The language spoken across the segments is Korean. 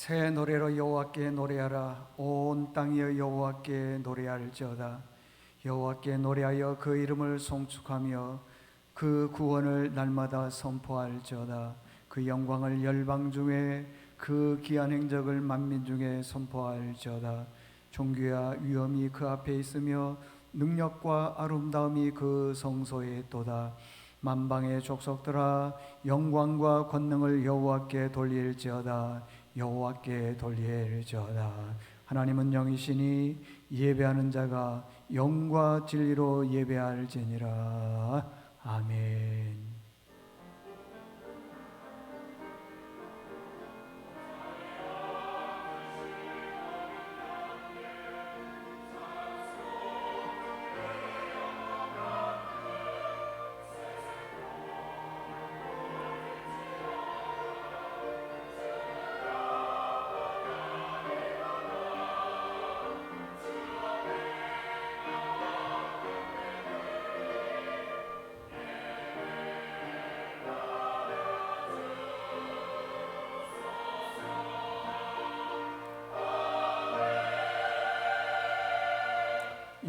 새 노래로 여호와께 노래하라. 온 땅이여 여호와께 노래할지어다. 여호와께 노래하여 그 이름을 송축하며 그 구원을 날마다 선포할지어다. 그 영광을 열방 중에, 그 귀한 행적을 만민 중에 선포할지어다. 존귀와 위엄이 그 앞에 있으며 능력과 아름다움이 그 성소에 있도다. 만방의 족속들아, 영광과 권능을 여호와께 돌릴지어다. 여호와께 돌릴지어다. 하나님은 영이시니 예배하는 자가 영과 진리로 예배할지니라. 아멘.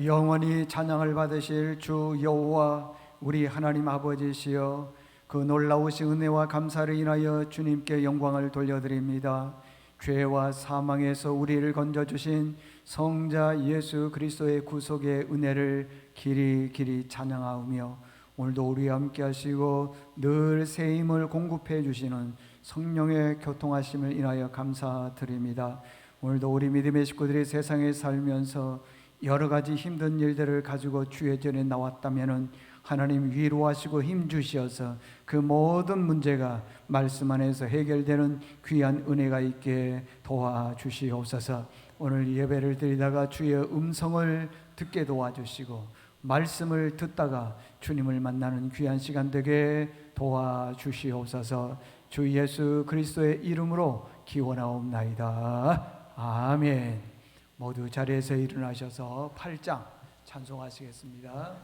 영원히 찬양을 받으실 주 여호와 우리 하나님 아버지시여, 그 놀라우신 은혜와 감사를 인하여 주님께 영광을 돌려드립니다. 죄와 사망에서 우리를 건져주신 성자 예수 그리스도의 구속의 은혜를 길이 찬양하오며, 오늘도 우리와 함께 하시고 늘 새 힘을 공급해 주시는 성령의 교통하심을 인하여 감사드립니다. 오늘도 우리 믿음의 식구들이 세상에 살면서 여러 가지 힘든 일들을 가지고 주의 전에 나왔다면 하나님 위로하시고 힘주셔서 그 모든 문제가 말씀 안에서 해결되는 귀한 은혜가 있게 도와주시옵소서. 오늘 예배를 드리다가 주의 음성을 듣게 도와주시고 말씀을 듣다가 주님을 만나는 귀한 시간 되게 도와주시옵소서. 주 예수 그리스도의 이름으로 기원하옵나이다. 아멘. 모두 자리에서 일어나셔서 8장 찬송하시겠습니다.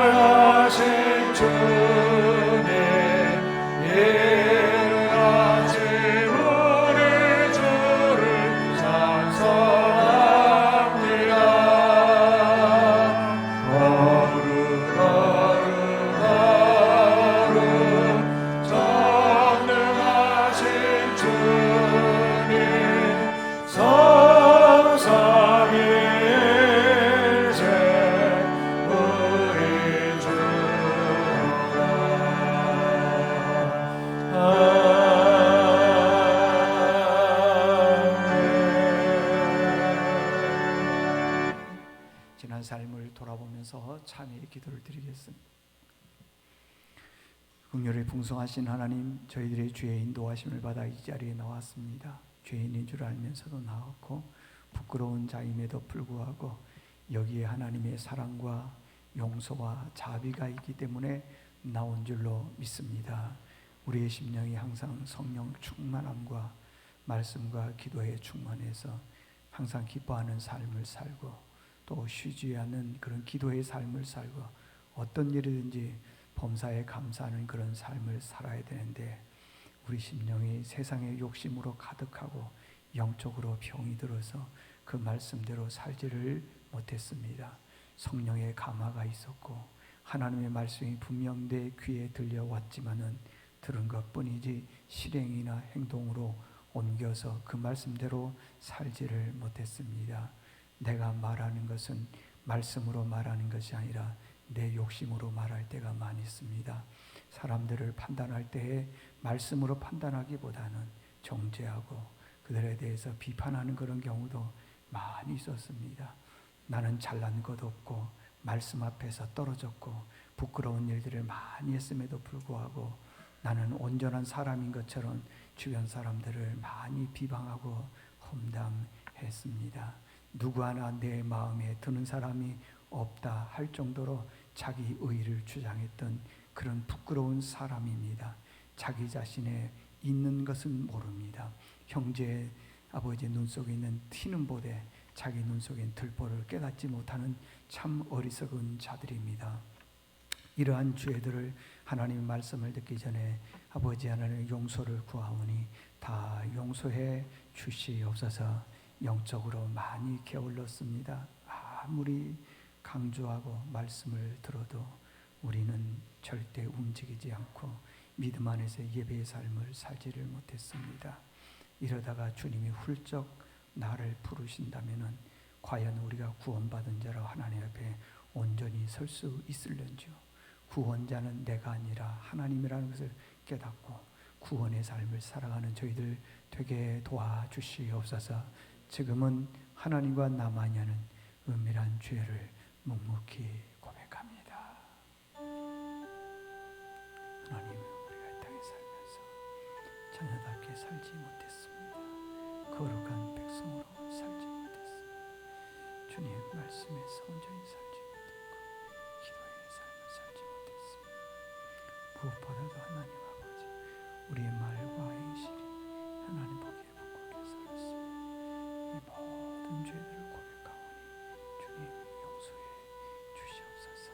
전능하신 주님, 일어나신 우리 주를 찬송합니다. 거룩 전능하신 주님, 성삼위일체 우리 지난 삶을 돌아보면서 참회의 기도를 드리겠습니다. 긍휼이 풍성하신 하나님, 저희들의 죄의 인도하심을 받아 이 자리에 나왔습니다. 죄인인 줄 알면서도 나왔고 부끄러운 자임에도 불구하고 여기에 하나님의 사랑과 용서와 자비가 있기 때문에 나온 줄로 믿습니다. 우리의 심령이 항상 성령 충만함과 말씀과 기도에 충만해서 항상 기뻐하는 삶을 살고 또 쉬지 않는 그런 기도의 삶을 살고 어떤 일이든지 범사에 감사하는 그런 삶을 살아야 되는데, 우리 심령이 세상의 욕심으로 가득하고 영적으로 병이 들어서 그 말씀대로 살지를 못했습니다. 성령의 감화가 있었고 하나님의 말씀이 분명 내 귀에 들려왔지만은 들은 것뿐이지 실행이나 행동으로 옮겨서 그 말씀대로 살지를 못했습니다. 내가 말하는 것은 말씀으로 말하는 것이 아니라 내 욕심으로 말할 때가 많이 있습니다. 사람들을 판단할 때에 말씀으로 판단하기보다는 정죄하고 그들에 대해서 비판하는 그런 경우도 많이 있었습니다. 나는 잘난 것 없고 말씀 앞에서 떨어졌고 부끄러운 일들을 많이 했음에도 불구하고 나는 온전한 사람인 것처럼 주변 사람들을 많이 비방하고 험담했습니다. 누구 하나 내 마음에 드는 사람이 없다 할 정도로 자기 의를 주장했던 그런 부끄러운 사람입니다. 자기 자신의 있는 것은 모릅니다. 형제 아버지 눈 속에 있는 티는 보되 자기 눈 속에 있는 들보를 깨닫지 못하는 참 어리석은 자들입니다. 이러한 죄들을 하나님의 말씀을 듣기 전에 아버지 하나님의 용서를 구하오니 다 용서해 주시옵소서. 영적으로 많이 게을렀습니다. 아무리 강조하고 말씀을 들어도 우리는 절대 움직이지 않고 믿음 안에서 예배의 삶을 살지를 못했습니다. 이러다가 주님이 훌쩍 나를 부르신다면 과연 우리가 구원받은 자로 하나님 앞에 온전히 설 수 있을런지요. 구원자는 내가 아니라 하나님이라는 것을 깨닫고 구원의 삶을 살아가는 저희들 되게 도와주시옵소서. 지금은 하나님과 나만이 하는 은밀한 죄를 묵묵히 고백합니다. 하나님, 우리가 이 땅에 살면서 자녀답게 살지 못했습니다. 거룩한 백성으로 살지 못했습니다. 주님 말씀에서 온전히 살지 못했고 기도의 삶을 살지 못했습니다. 무엇보다도 하나님 아버지, 우리의 말과 행실이 하나님 보기에 부끄럽게 살았습니다. 이 모든 죄들을 고백하오니 주님 용서해 주시옵소서.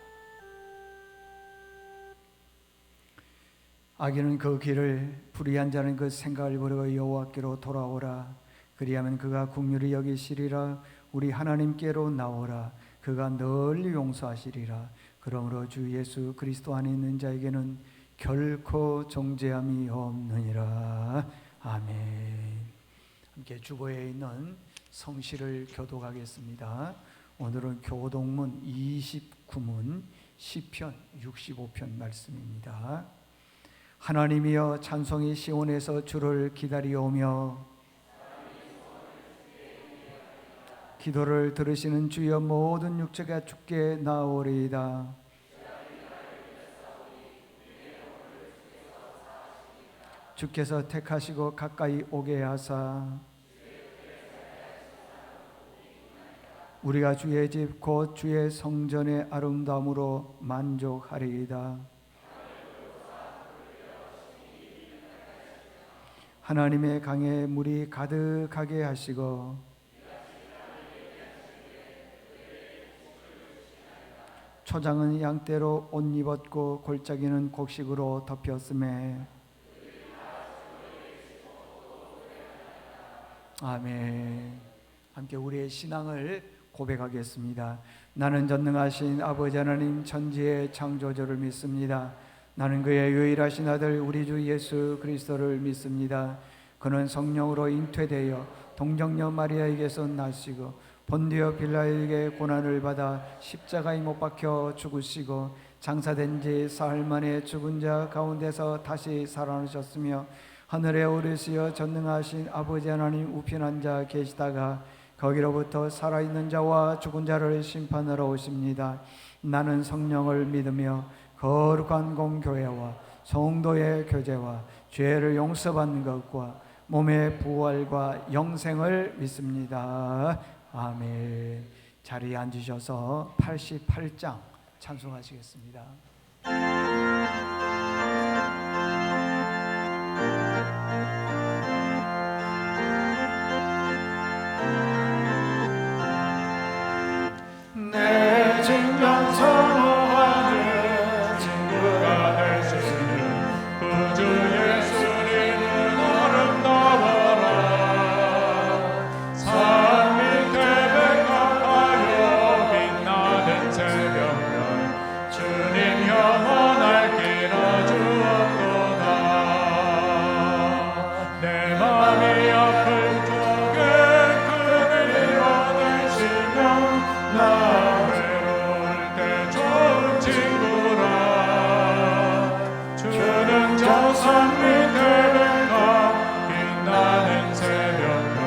악인은 그 길을, 불의한 자는 그 생각을 버리고 여호와께로 돌아오라. 그리하면 그가 긍휼히 여기시리라. 우리 하나님께로 나오라. 그가 널리 용서하시리라. 그러므로 주 예수 그리스도 안에 있는 자에게는 결코 정죄함이 없느니라. 아멘. 함께 주보에 있는 성시를 교독하겠습니다. 오늘은 교독문 29문 시편 65편 말씀입니다. 하나님이여 찬송이 시온에서 주를 기다리오며 기도를 들으시는 주여 모든 육체가 주께 나오리이다. 주께서 택하시고 가까이 오게 하사 우리가 주의 집 곧 주의 성전의 아름다움으로 만족하리이다. 하나님의 강에 물이 가득하게 하시고 초장은 양떼로 옷 입었고 골짜기는 곡식으로 덮였음에 아멘. 함께 우리의 신앙을 고백하겠습니다. 나는 전능하신 아버지 하나님 천지의 창조주를 믿습니다. 나는 그의 유일하신 아들 우리 주 예수 그리스도를 믿습니다. 그는 성령으로 잉태되어 동정녀 마리아에게서 나시고 본디오 빌라에게 고난을 받아 십자가에 못 박혀 죽으시고 장사된 지 사흘 만에 죽은 자 가운데서 다시 살아나셨으며 하늘에 오르시어 전능하신 아버지 하나님 우편 앉아 계시다가 거기로부터 살아있는 자와 죽은 자를 심판하러 오십니다. 나는 성령을 믿으며 거룩한 공교회와 성도의 교제와 죄를 용서받는 것과 몸의 부활과 영생을 믿습니다. 아멘. 자리에 앉으셔서 88장 찬송하시겠습니다. 내 진정 선호하는 친구가 될 수 있는 구주 예수님은 아름다워라. 산 밑에 백합하여 빛나는 새벽별 주님 영원할 길어 주옵도다. 내 맘이 아플 적에 그를 이뤄내시며 나 외로울 때 좋은 친구라. 주는 저 산 밑에 백합 빛나는 새벽별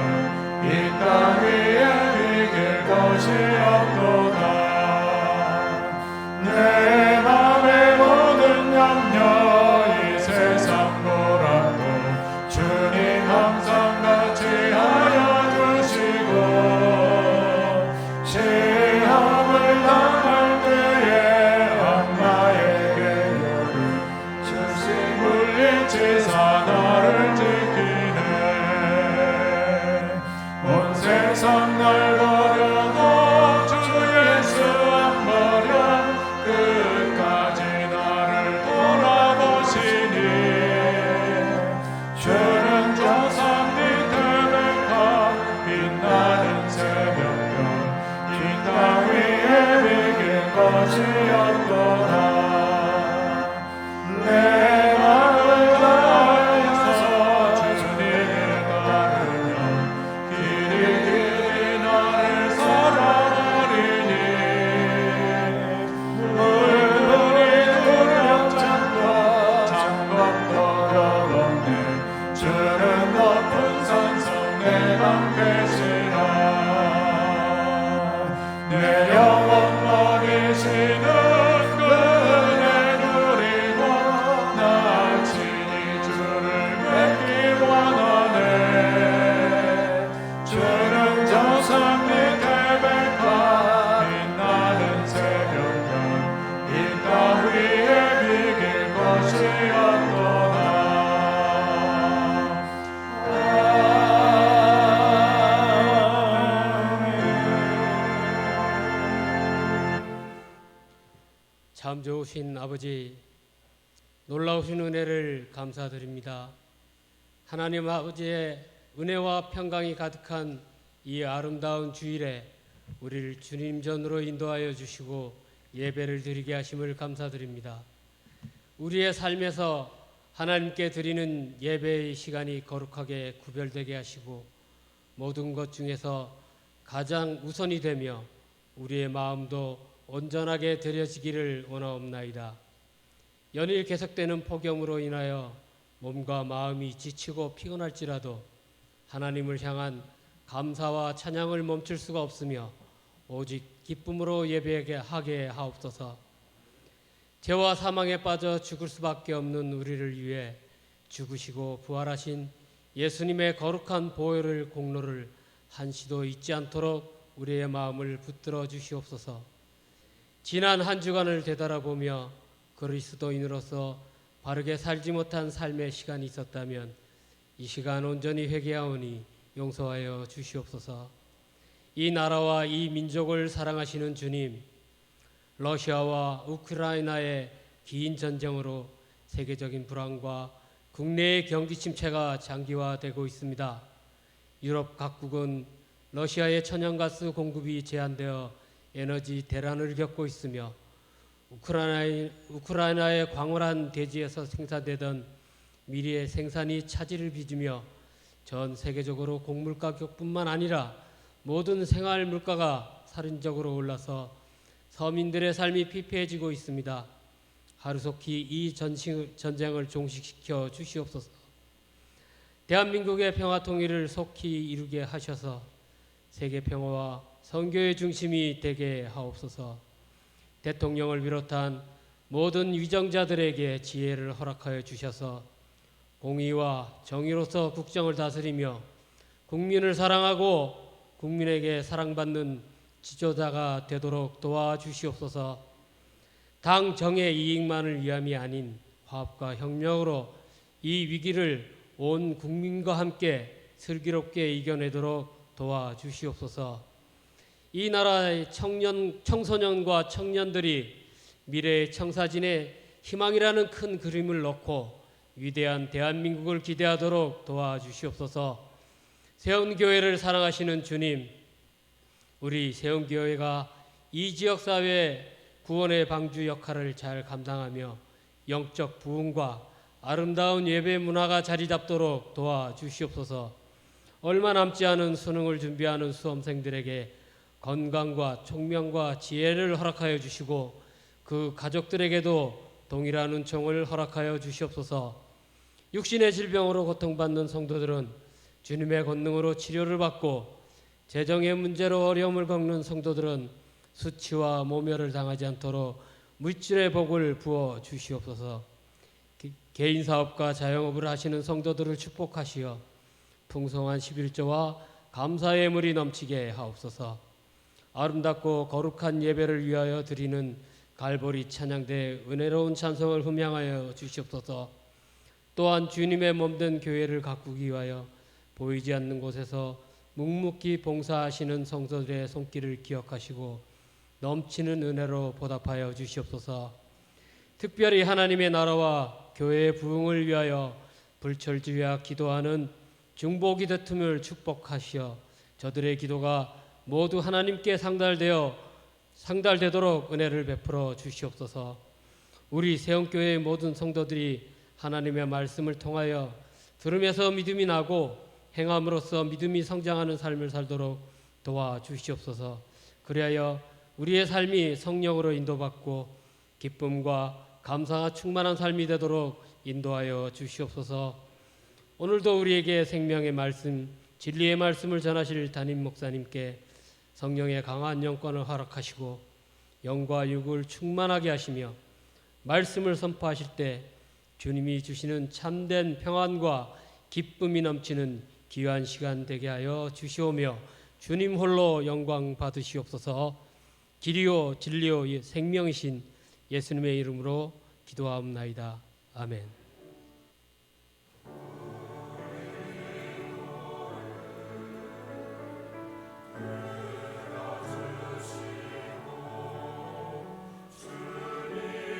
이 땅 위에 비길 곳이 없도다. 내 맘의 모든 염려 이 세상 보라도 주님 항상 같이 하여 주시고 시험을 당할 때에 악마에게 요를 즉시 물리치사 나를 지키네. 참 좋으신 아버지, 놀라우신 은혜를 감사드립니다. 하나님 아버지의 은혜와 평강이 가득한 이 아름다운 주일에 우리를 주님 전으로 인도하여 주시고 예배를 드리게 하심을 감사드립니다. 우리의 삶에서 하나님께 드리는 예배의 시간이 거룩하게 구별되게 하시고 모든 것 중에서 가장 우선이 되며 우리의 마음도 온전하게 드려지기를 원하옵나이다. 연일 계속되는 폭염으로 인하여 몸과 마음이 지치고 피곤할지라도 하나님을 향한 감사와 찬양을 멈출 수가 없으며 오직 기쁨으로 예배하게 하옵소서. 죄와 사망에 빠져 죽을 수밖에 없는 우리를 위해 죽으시고 부활하신 예수님의 거룩한 보혈을 공로를 한시도 잊지 않도록 우리의 마음을 붙들어 주시옵소서. 지난 한 주간을 되돌아보며 그리스도인으로서 바르게 살지 못한 삶의 시간이 있었다면 이 시간 온전히 회개하오니 용서하여 주시옵소서. 이 나라와 이 민족을 사랑하시는 주님, 러시아와 우크라이나의 긴 전쟁으로 세계적인 불안과 국내의 경기 침체가 장기화되고 있습니다. 유럽 각국은 러시아의 천연가스 공급이 제한되어 에너지 대란을 겪고 있으며 우크라이나의 광활한 대지에서 생산되던 미리의 생산이 차질을 빚으며 전 세계적으로 곡물 가격뿐만 아니라 모든 생활 물가가 살인적으로 올라서 서민들의 삶이 피폐해지고 있습니다. 하루속히 이 전쟁을 종식시켜 주시옵소서. 대한민국의 평화 통일을 속히 이루게 하셔서 세계 평화와 선교의 중심이 되게 하옵소서. 대통령을 비롯한 모든 위정자들에게 지혜를 허락하여 주셔서 공의와 정의로서 국정을 다스리며 국민을 사랑하고 국민에게 사랑받는 지도자가 되도록 도와주시옵소서. 당 정의 이익만을 위함이 아닌 화합과 혁명으로 이 위기를 온 국민과 함께 슬기롭게 이겨내도록 도와주시옵소서. 이 나라의 청소년과 청년들이 미래의 청사진에 희망이라는 큰 그림을 놓고 위대한 대한민국을 기대하도록 도와주시옵소서. 세운교회를 사랑하시는 주님, 우리 세운교회가 이 지역사회의 구원의 방주 역할을 잘 감당하며 영적 부흥과 아름다운 예배 문화가 자리 잡도록 도와주시옵소서. 얼마 남지 않은 수능을 준비하는 수험생들에게 건강과 총명과 지혜를 허락하여 주시고 그 가족들에게도 동일한 은총을 허락하여 주시옵소서. 육신의 질병으로 고통받는 성도들은 주님의 권능으로 치료를 받고 재정의 문제로 어려움을 겪는 성도들은 수치와 모멸을 당하지 않도록 물질의 복을 부어 주시옵소서. 개인 사업과 자영업을 하시는 성도들을 축복하시어 풍성한 11조와 감사의 물이 넘치게 하옵소서. 아름답고 거룩한 예배를 위하여 드리는 갈보리 찬양대의 은혜로운 찬송을 흠양하여 주시옵소서. 또한 주님의 몸된 교회를 가꾸기 위하여 보이지 않는 곳에서 묵묵히 봉사하시는 성도들의 손길을 기억하시고 넘치는 은혜로 보답하여 주시옵소서. 특별히 하나님의 나라와 교회의 부흥을 위하여 불철주야 기도하는 중보기도 틈을 축복하시어 저들의 기도가 모두 하나님께 상달되도록 은혜를 베풀어 주시옵소서. 우리 세운교회의 모든 성도들이 하나님의 말씀을 통하여 들음에서 믿음이 나고 행함으로써 믿음이 성장하는 삶을 살도록 도와주시옵소서. 그리하여 우리의 삶이 성령으로 인도받고 기쁨과 감사가 충만한 삶이 되도록 인도하여 주시옵소서. 오늘도 우리에게 생명의 말씀, 진리의 말씀을 전하실 담임 목사님께 성령의 강한 영권을 허락하시고 영과 육을 충만하게 하시며 말씀을 선포하실 때 주님이 주시는 참된 평안과 기쁨이 넘치는 귀한 시간 되게 하여 주시오며 주님 홀로 영광 받으시옵소서. 길이요 진리요 생명이신 예수님의 이름으로 기도하옵나이다. 아멘. 주님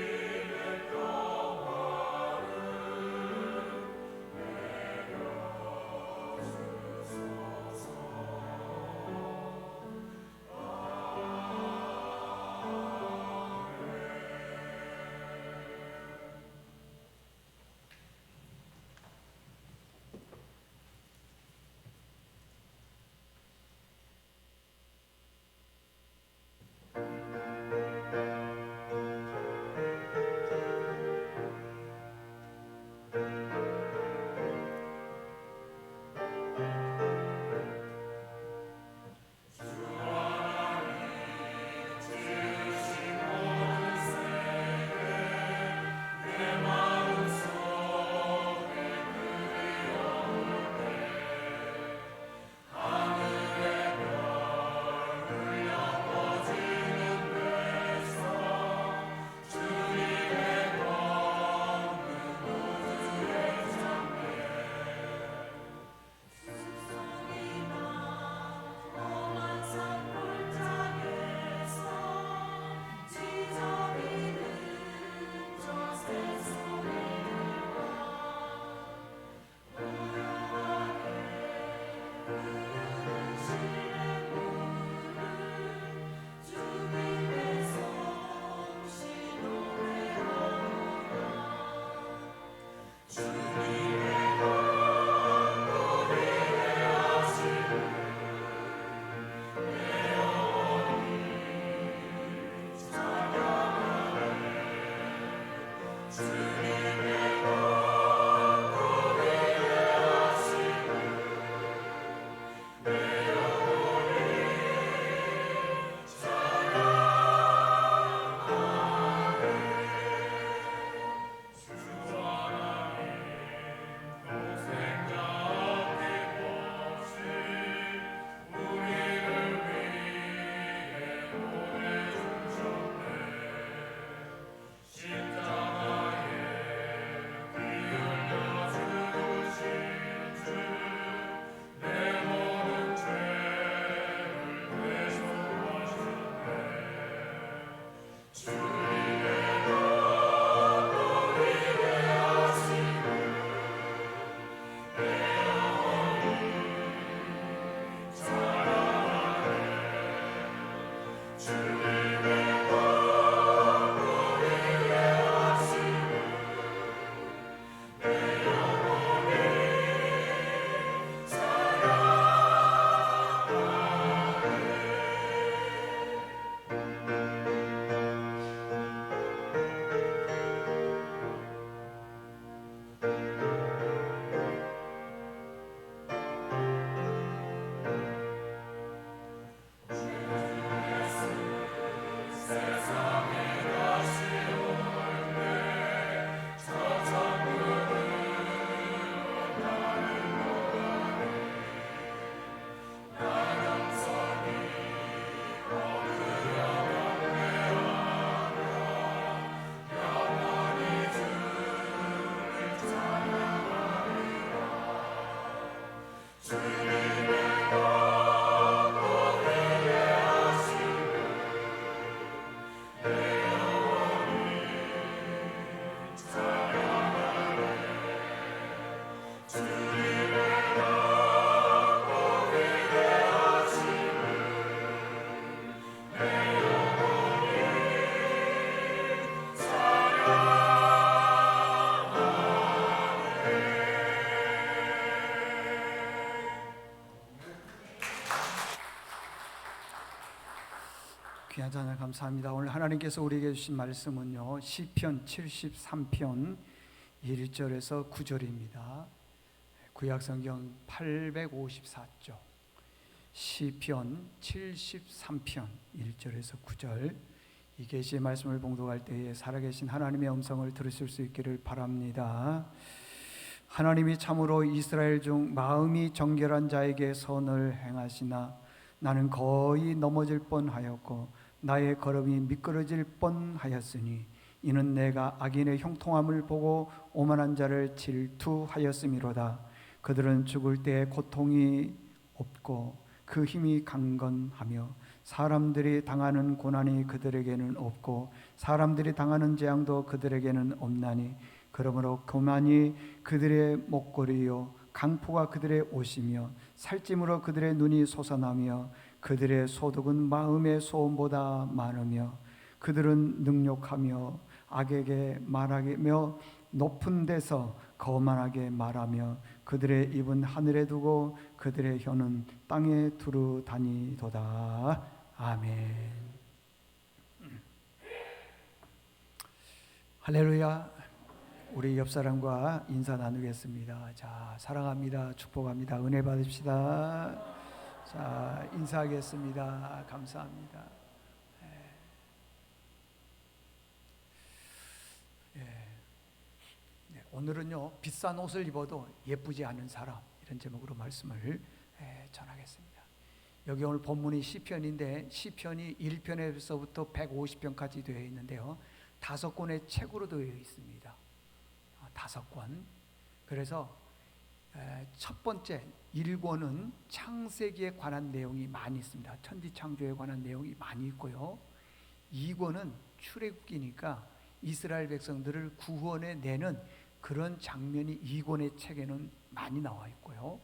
귀한 찬양 감사합니다. 오늘 하나님께서 우리에게 주신 말씀은요, 시편 73편 1절에서 9절입니다. 구약성경 854쪽 시편 73편 1절에서 9절, 이 계시의 말씀을 봉독할 때에 살아계신 하나님의 음성을 들으실 수 있기를 바랍니다. 하나님이 참으로 이스라엘 중 마음이 정결한 자에게 선을 행하시나 나는 거의 넘어질 뻔하였고 나의 걸음이 미끄러질 뻔하였으니 이는 내가 악인의 형통함을 보고 오만한 자를 질투하였음이로다. 그들은 죽을 때에 고통이 없고 그 힘이 강건하며 사람들이 당하는 고난이 그들에게는 없고 사람들이 당하는 재앙도 그들에게는 없나니 그러므로 교만이 그들의 목걸이요 강포가 그들의 옷이며 살찜으로 그들의 눈이 솟아나며 그들의 소득은 마음의 소음보다 많으며 그들은 능욕하며 악에게 말하며 높은 데서 거만하게 말하며 그들의 입은 하늘에 두고 그들의 혀는 땅에 두루 다니도다. 아멘. 할렐루야. 우리 옆 사람과 인사 나누겠습니다. 자, 사랑합니다. 축복합니다. 은혜 받읍시다. 자, 인사하겠습니다. 감사합니다. 오늘은요, 비싼 옷을 입어도 예쁘지 않은 사람, 이런 제목으로 말씀을 전하겠습니다. 여기 오늘 본문이 시편인데 시편이 1편에서부터 150편까지 되어 있는데요, 5권의 책으로 되어 있습니다. 5권. 그래서 첫 번째 1권은 창세기에 관한 내용이 많이 있습니다. 천지창조에 관한 내용이 많이 있고요. 2권은 출애굽기니까 이스라엘 백성들을 구원해 내는 그런 장면이 2권의 책에는 많이 나와 있고요.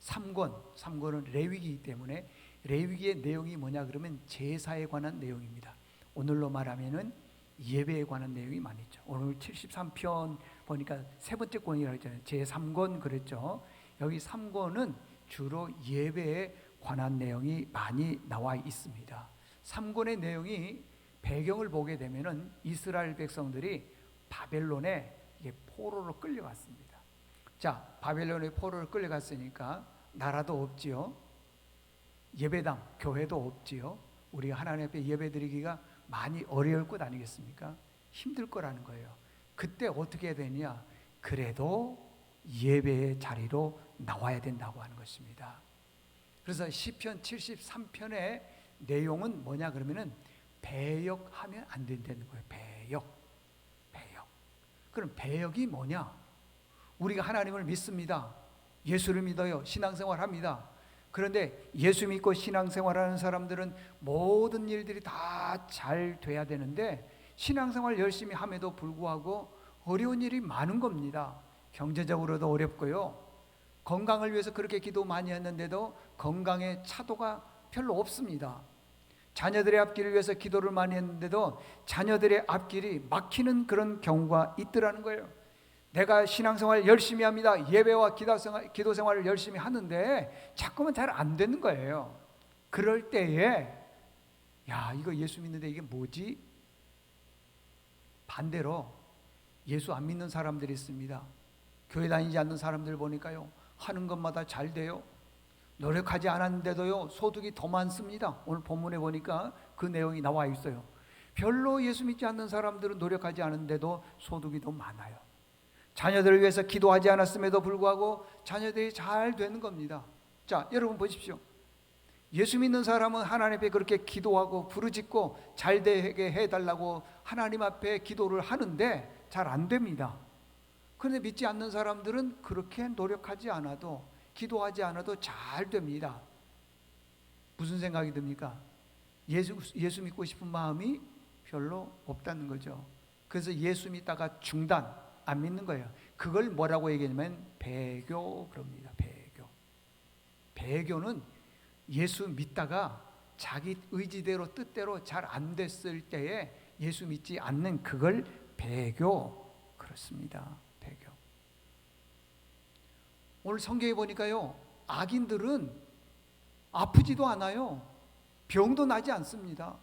3권은 레위기이기 때문에 레위기의 내용이 뭐냐 그러면 제사에 관한 내용입니다. 오늘로 말하면은 예배에 관한 내용이 많이 있죠. 오늘 73편 보니까 세 번째 권이라고 했잖아요. 제3권 그랬죠. 여기 3권은 주로 예배에 관한 내용이 많이 나와 있습니다. 3권의 내용이 배경을 보게 되면은 이스라엘 백성들이 바벨론에 포로로 끌려갔습니다. 자, 바벨론에 포로로 끌려갔으니까 나라도 없지요. 예배당, 교회도 없지요. 우리가 하나님 앞에 예배드리기가 많이 어려울 것 아니겠습니까? 힘들 거라는 거예요. 그때 어떻게 해야 되냐? 그래도 예배의 자리로 나와야 된다고 하는 것입니다. 그래서 시편 73편의 내용은 뭐냐 그러면은 배역하면 안 된다는 거예요. 배역. 그럼 배역이 뭐냐? 우리가 하나님을 믿습니다. 예수를 믿어요. 신앙생활 합니다. 그런데 예수 믿고 신앙생활하는 사람들은 모든 일들이 다 잘 돼야 되는데 신앙생활 열심히 함에도 불구하고 어려운 일이 많은 겁니다. 경제적으로도 어렵고요. 건강을 위해서 그렇게 기도 많이 했는데도 건강의 차도가 별로 없습니다. 자녀들의 앞길을 위해서 기도를 많이 했는데도 자녀들의 앞길이 막히는 그런 경우가 있더라는 거예요. 내가 신앙생활 열심히 합니다. 예배와 기도 생활을 열심히 하는데 자꾸만 잘 안 되는 거예요. 그럴 때에 야, 이거 예수 믿는데 이게 뭐지? 반대로 예수 안 믿는 사람들이 있습니다. 교회 다니지 않는 사람들 보니까요, 하는 것마다 잘 돼요. 노력하지 않았는데도요, 소득이 더 많습니다. 오늘 본문에 보니까 그 내용이 나와 있어요. 별로 예수 믿지 않는 사람들은 노력하지 않은데도 소득이 더 많아요. 자녀들을 위해서 기도하지 않았음에도 불구하고 자녀들이 잘 되는 겁니다. 자, 여러분 보십시오. 예수 믿는 사람은 하나님 앞에 그렇게 기도하고 부르짖고 잘 되게 해달라고 하나님 앞에 기도를 하는데 잘 안 됩니다. 그런데 믿지 않는 사람들은 그렇게 노력하지 않아도 기도하지 않아도 잘 됩니다. 무슨 생각이 듭니까? 예수 믿고 싶은 마음이 별로 없다는 거죠. 그래서 예수 믿다가 중단, 안 믿는 거예요. 그걸 뭐라고 얘기하냐면 배교 그럽니다. 배교는 예수 믿다가 자기 의지대로 뜻대로 잘 안 됐을 때에 예수 믿지 않는 그걸 배교 그렇습니다. 배교. 오늘 성경에 보니까요, 악인들은 아프지도 않아요. 병도 나지 않습니다.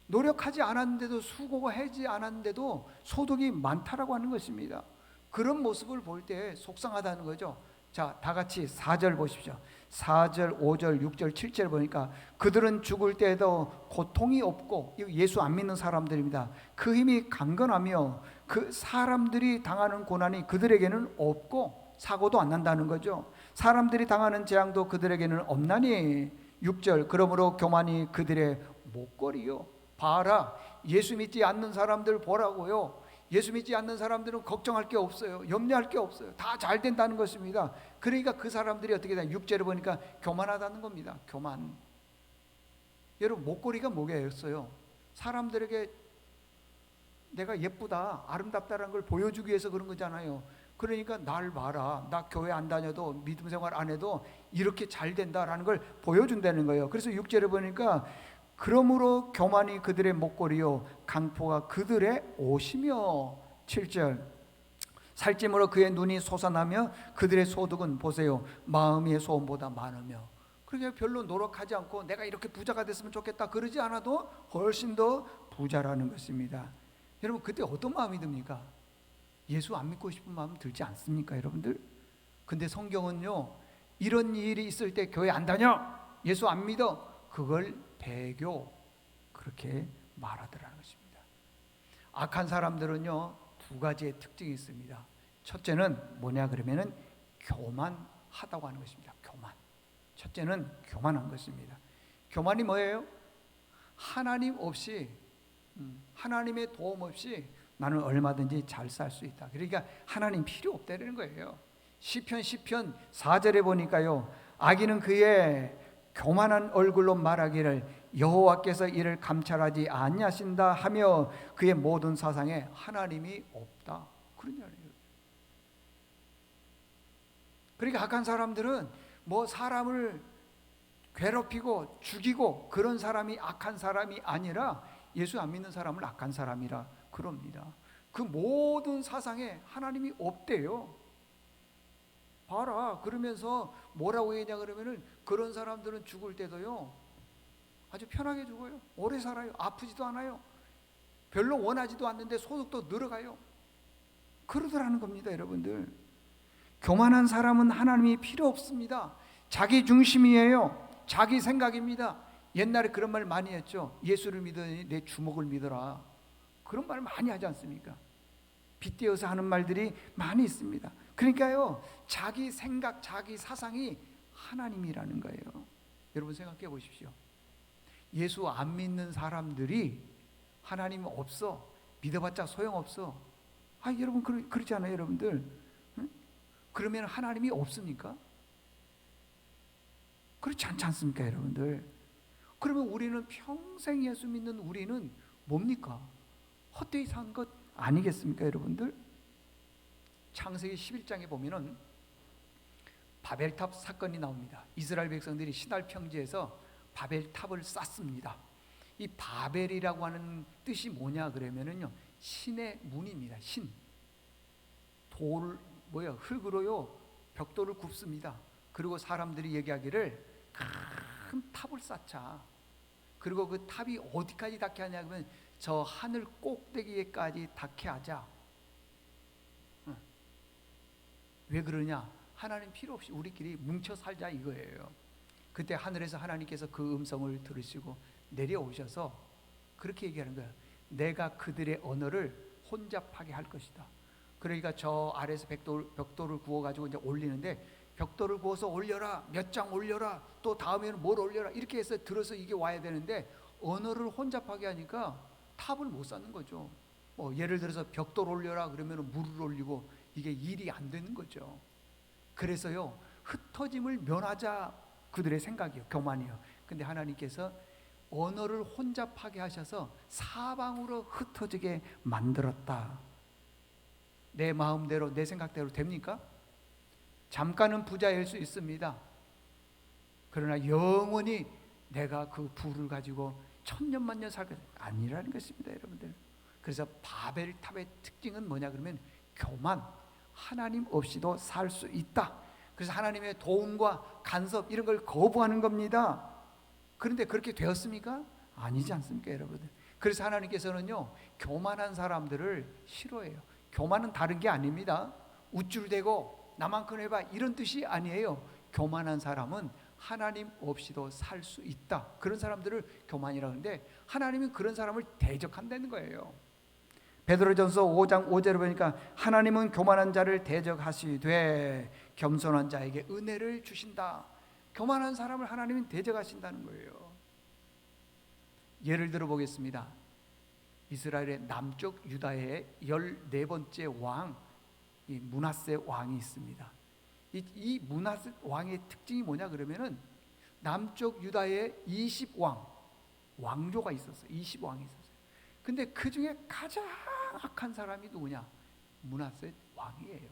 노력하지 않았는데도, 수고하지 않았는데도 소득이 많다라고 하는 것입니다. 그런 모습을 볼 때 속상하다는 거죠. 자, 다 같이 4절 보십시오. 4절, 5절, 6절, 7절 보니까 그들은 죽을 때에도 고통이 없고, 예수 안 믿는 사람들입니다. 그 힘이 강건하며 그 사람들이 당하는 고난이 그들에게는 없고 사고도 안 난다는 거죠. 사람들이 당하는 재앙도 그들에게는 없나니. 6절, 그러므로 교만이 그들의 목걸이요. 봐라, 예수 믿지 않는 사람들 보라고요. 예수 믿지 않는 사람들은 걱정할 게 없어요. 염려할 게 없어요. 다 잘 된다는 것입니다. 그러니까 그 사람들이 어떻게 되냐, 6절에 보니까 교만하다는 겁니다. 교만. 여러분, 목걸이가 뭐겠어요? 사람들에게 내가 예쁘다, 아름답다라는 걸 보여주기 위해서 그런 거잖아요. 그러니까 날 봐라, 나 교회 안 다녀도, 믿음 생활 안 해도 이렇게 잘 된다라는 걸 보여준다는 거예요. 그래서 6절에 보니까 그러므로 교만이 그들의 목걸이요 강포가 그들의 옷이며. 7절, 살찜으로 그의 눈이 솟아나며 그들의 소득은 보세요, 마음의 소원보다 많으며. 그러니까 별로 노력하지 않고 내가 이렇게 부자가 됐으면 좋겠다 그러지 않아도 훨씬 더 부자라는 것입니다. 여러분, 그때 어떤 마음이 듭니까? 예수 안 믿고 싶은 마음 들지 않습니까, 여러분들? 근데 성경은요, 이런 일이 있을 때 교회 안 다녀, 예수 안 믿어, 그걸 배교 그렇게 말하더라는 것입니다. 악한 사람들은요, 두 가지의 특징이 있습니다. 첫째는 뭐냐 그러면은 교만하다고 하는 것입니다. 교만. 첫째는 교만한 것입니다. 교만이 뭐예요? 하나님 없이, 하나님의 도움 없이 나는 얼마든지 잘 살 수 있다. 그러니까 하나님 필요 없다는 거예요. 시편 4절에 보니까요, 악인은 그의 교만한 얼굴로 말하기를 여호와께서 이를 감찰하지 아니하신다 하며 그의 모든 사상에 하나님이 없다. 그런 말이에요. 그러니까 악한 사람들은 뭐 사람을 괴롭히고 죽이고 그런 사람이 악한 사람이 아니라 예수 안 믿는 사람을 악한 사람이라 그럽니다. 그 모든 사상에 하나님이 없대요. 봐라, 그러면서 뭐라고 얘기하냐 그러면은 그런 사람들은 죽을 때도요 아주 편하게 죽어요. 오래 살아요. 아프지도 않아요. 별로 원하지도 않는데 소득도 늘어가요. 그러더라는 겁니다, 여러분들. 교만한 사람은 하나님이 필요 없습니다. 자기 중심이에요. 자기 생각입니다. 옛날에 그런 말 많이 했죠. 예수를 믿으니 내 주먹을 믿어라. 그런 말 많이 하지 않습니까? 빗대어서 하는 말들이 많이 있습니다. 그러니까요, 자기 생각, 자기 사상이 하나님이라는 거예요. 여러분 생각해 보십시오. 예수 안 믿는 사람들이 하나님 없어, 믿어봤자 소용없어. 여러분 그렇지 않아요, 여러분들? 응? 그러면 하나님이 없습니까? 그렇지 않지 않습니까, 여러분들? 그러면 우리는 평생 예수 믿는 우리는 뭡니까? 헛되이 산 것 아니겠습니까, 여러분들? 창세기 11장에 보면은 바벨탑 사건이 나옵니다. 이스라엘 백성들이 시날 평지에서 바벨탑을 쌓습니다. 이 바벨이라고 하는 뜻이 뭐냐 그러면은요, 신의 문입니다. 신. 흙으로요 벽돌을 굽습니다. 그리고 사람들이 얘기하기를 큰 탑을 쌓자. 그리고 그 탑이 어디까지 닿게 하냐면 저 하늘 꼭대기에까지 닿게 하자. 왜 그러냐? 하나님 필요 없이 우리끼리 뭉쳐 살자 이거예요. 그때 하늘에서 하나님께서 그 음성을 들으시고 내려오셔서 그렇게 얘기하는 거예요. 내가 그들의 언어를 혼잡하게 할 것이다. 그러니까 저 아래에서 벽돌을 구워가지고 이제 올리는데, 벽돌을 구워서 올려라, 몇 장 올려라, 또 다음에는 뭘 올려라, 이렇게 해서 들어서 이게 와야 되는데 언어를 혼잡하게 하니까 탑을 못 쌓는 거죠. 뭐 예를 들어서 벽돌 올려라 그러면 물을 올리고 이게 일이 안 되는 거죠. 그래서요, 흩어짐을 면하자, 그들의 생각이요, 교만이요. 근데 하나님께서 언어를 혼잡하게 하셔서 사방으로 흩어지게 만들었다. 내 마음대로 내 생각대로 됩니까? 잠깐은 부자일 수 있습니다. 그러나 영원히 내가 그 부를 가지고 천년만년 살 것 아니라는 것입니다, 여러분들. 그래서 바벨탑의 특징은 뭐냐 그러면 교만, 하나님 없이도 살 수 있다. 그래서 하나님의 도움과 간섭 이런 걸 거부하는 겁니다. 그런데 그렇게 되었습니까? 아니지 않습니까, 여러분들? 그래서 하나님께서는요, 교만한 사람들을 싫어해요. 교만은 다른 게 아닙니다. 우쭐대고 나만큼 해봐 이런 뜻이 아니에요. 교만한 사람은 하나님 없이도 살 수 있다. 그런 사람들을 교만이라고 하는데 하나님은 그런 사람을 대적한다는 거예요. 베드로전서 5장 5절을 보니까 하나님은 교만한 자를 대적하시되 겸손한 자에게 은혜를 주신다. 교만한 사람을 하나님은 대적하신다는 거예요. 예를 들어 보겠습니다. 이스라엘의 남쪽 유다의 14번째 왕, 이 므낫세 왕이 있습니다. 이 므낫세 왕의 특징이 뭐냐 그러면은 남쪽 유다에 20왕, 왕조가 있었어요. 20왕이 있었어요. 근데 그 중에 가장 악한 사람이 누구냐? 므낫세 왕이에요.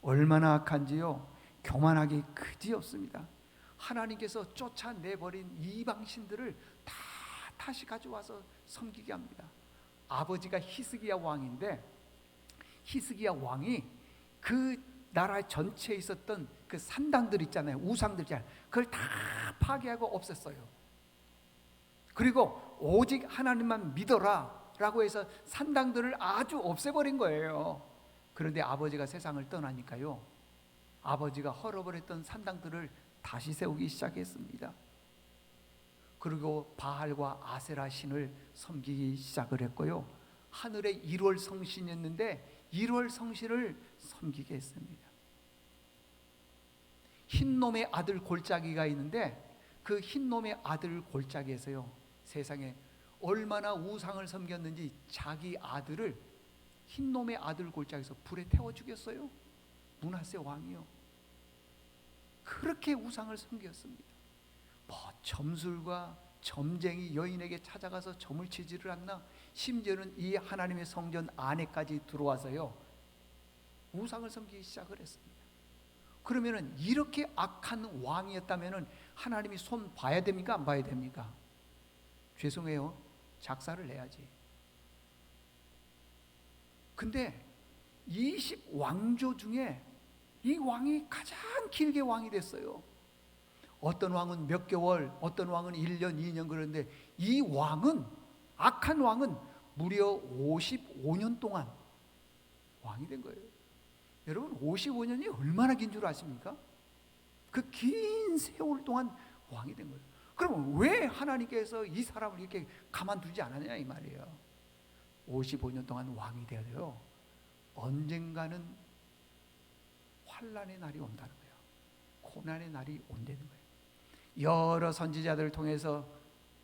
얼마나 악한지요? 교만하기 그지없습니다. 하나님께서 쫓아내버린 이방신들을 다 다시 가져와서 섬기게 합니다. 아버지가 히스기야 왕인데 히스기야 왕이 그 나라 전체에 있었던 그 산당들 있잖아요. 우상들 있잖아요. 그걸 다 파괴하고 없앴어요. 그리고 오직 하나님만 믿어라 라고 해서 산당들을 아주 없애버린 거예요. 그런데 아버지가 세상을 떠나니까요, 아버지가 헐어버렸던 산당들을 다시 세우기 시작했습니다. 그리고 바알과 아세라 신을 섬기기 시작을 했고요, 하늘의 1월 성신이었는데 1월 성신을 섬기게 했습니다. 흰놈의 아들 골짜기가 있는데 그 흰놈의 아들 골짜기에서요, 세상에 얼마나 우상을 섬겼는지 자기 아들을 흰놈의 아들 골짜기에서 불에 태워 죽였어요. 므낫세 왕이요. 그렇게 우상을 섬겼습니다. 뭐 점술과 점쟁이 여인에게 찾아가서 점을 치지를 않나, 심지어는 이 하나님의 성전 안에까지 들어와서요 우상을 섬기기 시작을 했습니다. 그러면은 이렇게 악한 왕이었다면은 하나님이 손 봐야 됩니까? 안 봐야 됩니까? 죄송해요, 작사를 내야지. 근데 20왕조 중에 이 왕이 가장 길게 왕이 됐어요. 어떤 왕은 몇 개월, 어떤 왕은 1년, 2년 그러는데 이 왕은, 악한 왕은 무려 55년 동안 왕이 된 거예요. 여러분 55년이 얼마나 긴 줄 아십니까? 그 긴 세월 동안 왕이 된 거예요. 그러면 왜 하나님께서 이 사람을 이렇게 가만두지 않았냐 이 말이에요. 55년 동안 왕이 되어도요, 언젠가는 환난의 날이 온다는 거예요. 고난의 날이 온다는 거예요. 여러 선지자들을 통해서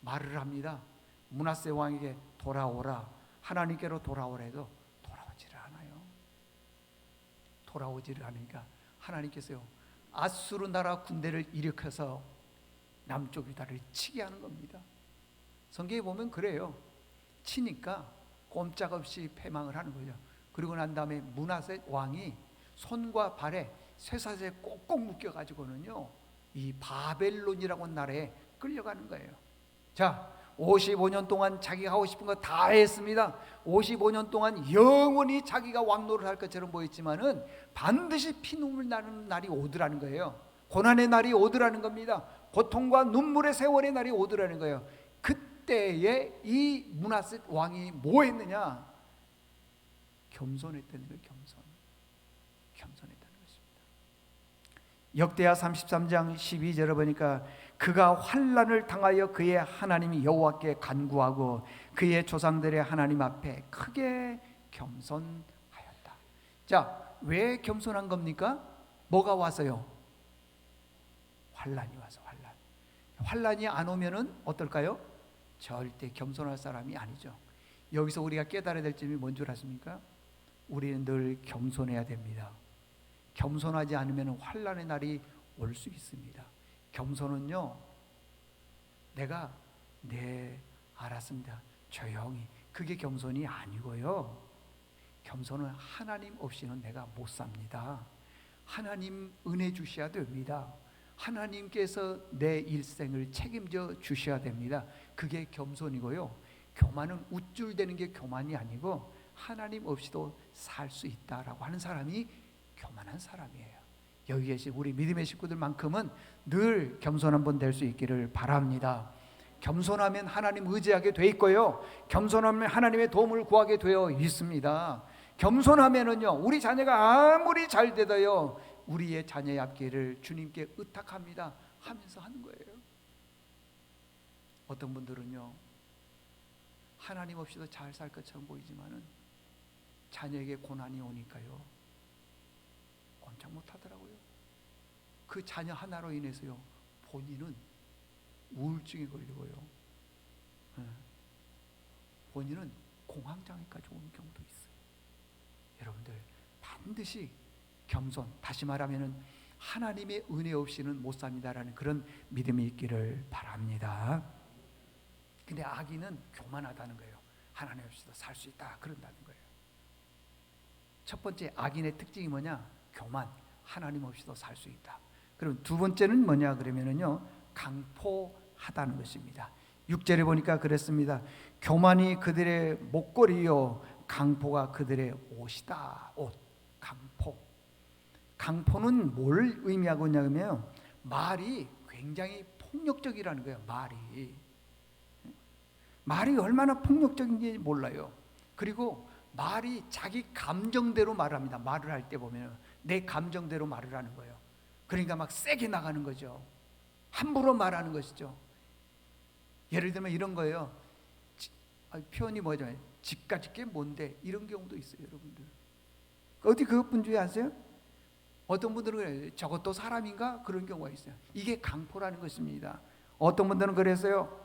말을 합니다. 므낫세 왕에게 돌아오라, 하나님께로 돌아오라 해도 돌아오지를 않아요. 돌아오지를 않으니까 하나님께서요 아수르 나라 군대를 일으켜서 남쪽 유다를 치게 하는 겁니다. 성경에 보면 그래요. 치니까 꼼짝없이 패망을 하는 거죠. 그리고 난 다음에 므낫세 왕이 손과 발에 쇠사슬에 꼭꼭 묶여가지고는요 이 바벨론이라고 하는 나라에 끌려가는 거예요. 자, 55년 동안 자기가 하고 싶은 거 다 했습니다. 55년 동안 영원히 자기가 왕노를 할 것처럼 보였지만은 반드시 피눈물 나는 날이 오더라는 거예요. 고난의 날이 오더라는 겁니다. 고통과 눈물의 세월의 날이 오더라는 거예요. 그때에 이 므낫세 왕이 뭐 했느냐? 겸손했다는 거예요. 겸손했다는 것입니다. 역대하 33장 12절을 보니까 그가 환난을 당하여 그의 하나님 여호와께 간구하고 그의 조상들의 하나님 앞에 크게 겸손하였다. 자, 왜 겸손한 겁니까? 뭐가 와서요? 환난이 와서. 환난이 안 오면은 어떨까요? 절대 겸손할 사람이 아니죠. 여기서 우리가 깨달아야 될 점이 뭔 줄 아십니까? 우리는 늘 겸손해야 됩니다. 겸손하지 않으면 환난의 날이 올 수 있습니다. 겸손은요, 내가 알았습니다, 조용히, 그게 겸손이 아니고요. 겸손은 하나님 없이는 내가 못 삽니다. 하나님 은혜 주셔야 됩니다. 하나님께서 내 일생을 책임져 주셔야 됩니다. 그게 겸손이고요. 교만은 우쭐대는 게 교만이 아니고 하나님 없이도 살 수 있다라고 하는 사람이 교만한 사람이에요. 여기 계신 우리 믿음의 식구들만큼은 늘 겸손한 분 될 수 있기를 바랍니다. 겸손하면 하나님 의지하게 돼 있고요, 겸손하면 하나님의 도움을 구하게 되어 있습니다. 겸손하면은요, 우리 자녀가 아무리 잘 되어요, 우리의 자녀의 앞길을 주님께 의탁합니다 하면서 하는 거예요. 어떤 분들은요, 하나님 없이도 잘 살 것처럼 보이지만은 자녀에게 고난이 오니까요, 꼼짝 못 하더라고요. 그 자녀 하나로 인해서요, 본인은 우울증에 걸리고요, 본인은 공황장애까지 오는 경우도 있어요. 여러분들 반드시 겸손, 다시 말하면은 하나님의 은혜 없이는 못 삽니다라는 그런 믿음이 있기를 바랍니다. 근데 악인은 교만하다는 거예요. 하나님 없이도 살 수 있다 그런다는 거예요. 첫 번째 악인의 특징이 뭐냐? 교만, 하나님 없이도 살 수 있다. 그럼 두 번째는 뭐냐 그러면은요, 강포하다는 것입니다. 6절에 보니까 그랬습니다. 교만이 그들의 목걸이요, 강포가 그들의 옷이다. 옷, 강포. 강포는 뭘 의미하고 있냐면 말이 굉장히 폭력적이라는 거예요. 말이 얼마나 폭력적인지 몰라요. 그리고 말이 자기 감정대로 말합니다. 말을 할 때 보면 내 감정대로 말을 하는 거예요. 그러니까 막 세게 나가는 거죠. 함부로 말하는 것이죠. 예를 들면 이런 거예요. 표현이 뭐죠? 집까지 게 뭔데, 이런 경우도 있어요. 여러분들 어디 그것뿐 줄 아세요? 어떤 분들은 그래요. 저것도 사람인가? 그런 경우가 있어요. 이게 강포라는 것입니다. 어떤 분들은 그래서요,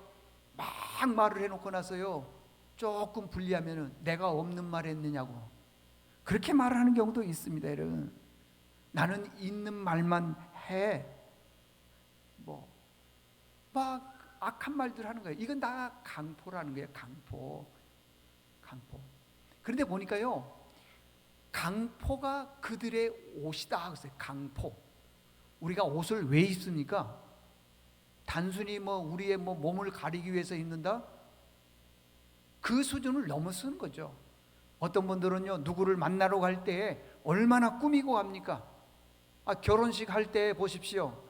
막 말을 해놓고 나서요, 조금 불리하면은 내가 없는 말 했느냐고 그렇게 말을 하는 경우도 있습니다. 여러분, 나는 있는 말만 해, 막 악한 말들 하는 거예요. 이건 다 강포라는 거예요. 강포. 그런데 보니까요, 강포가 그들의 옷이다 그랬어요. 강포. 우리가 옷을 왜 입습니까? 단순히 우리의 몸을 가리기 위해서 입는다? 그 수준을 넘어서는 거죠. 어떤 분들은요, 누구를 만나러 갈 때 얼마나 꾸미고 갑니까? 결혼식 할 때 보십시오.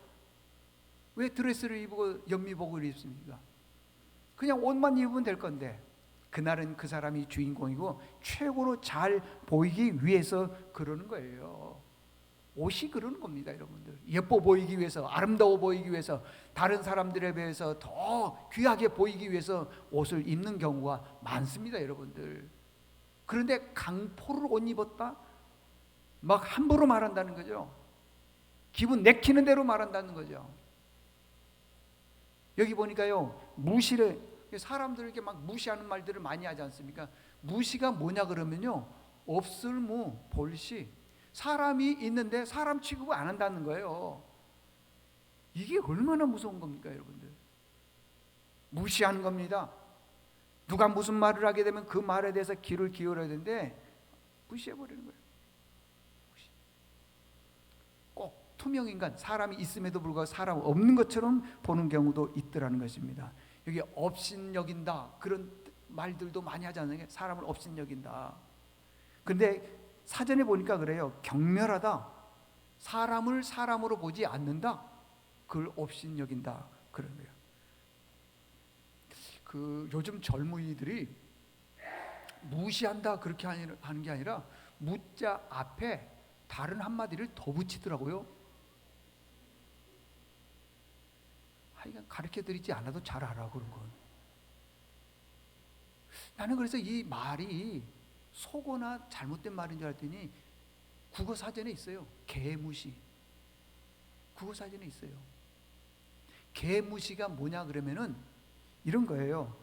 왜 드레스를 입고 연미복을 입습니까? 그냥 옷만 입으면 될 건데, 그날은 그 사람이 주인공이고 최고로 잘 보이기 위해서 그러는 거예요. 옷이 그러는 겁니다. 여러분들, 예뻐 보이기 위해서, 아름다워 보이기 위해서, 다른 사람들에 비해서 더 귀하게 보이기 위해서 옷을 입는 경우가 많습니다. 여러분들, 그런데 강포를 옷 입었다? 막 함부로 말한다는 거죠. 기분 내키는 대로 말한다는 거죠. 여기 보니까요, 무시를, 사람들 이렇게 막 무시하는 말들을 많이 하지 않습니까? 무시가 뭐냐 그러면요, 없을무 볼시, 사람이 있는데 사람 취급을 안 한다는 거예요. 이게 얼마나 무서운 겁니까, 여러분들? 무시하는 겁니다. 누가 무슨 말을 하게 되면 그 말에 대해서 귀를 기울여야 되는데 무시해버리는 거예요. 꼭 투명인간, 사람이 있음에도 불구하고 사람 없는 것처럼 보는 경우도 있더라는 것입니다. 여기 업신여긴다, 그런 말들도 많이 하지 않나요? 사람을 업신여긴다. 그런데 사전에 보니까 그래요. 경멸하다, 사람을 사람으로 보지 않는다, 그걸 업신여긴다 그런 거예요. 요즘 젊은이들이 무시한다 그렇게 하는 게 아니라 무자 앞에 다른 한마디를 더 붙이더라고요. 하여간 가르쳐드리지 않아도 잘 알아, 그런 건. 나는 그래서 이 말이 속어나 잘못된 말인 줄 알았더니 국어 사전에 있어요. 개무시. 국어 사전에 있어요. 개무시가 뭐냐 그러면은 이런 거예요.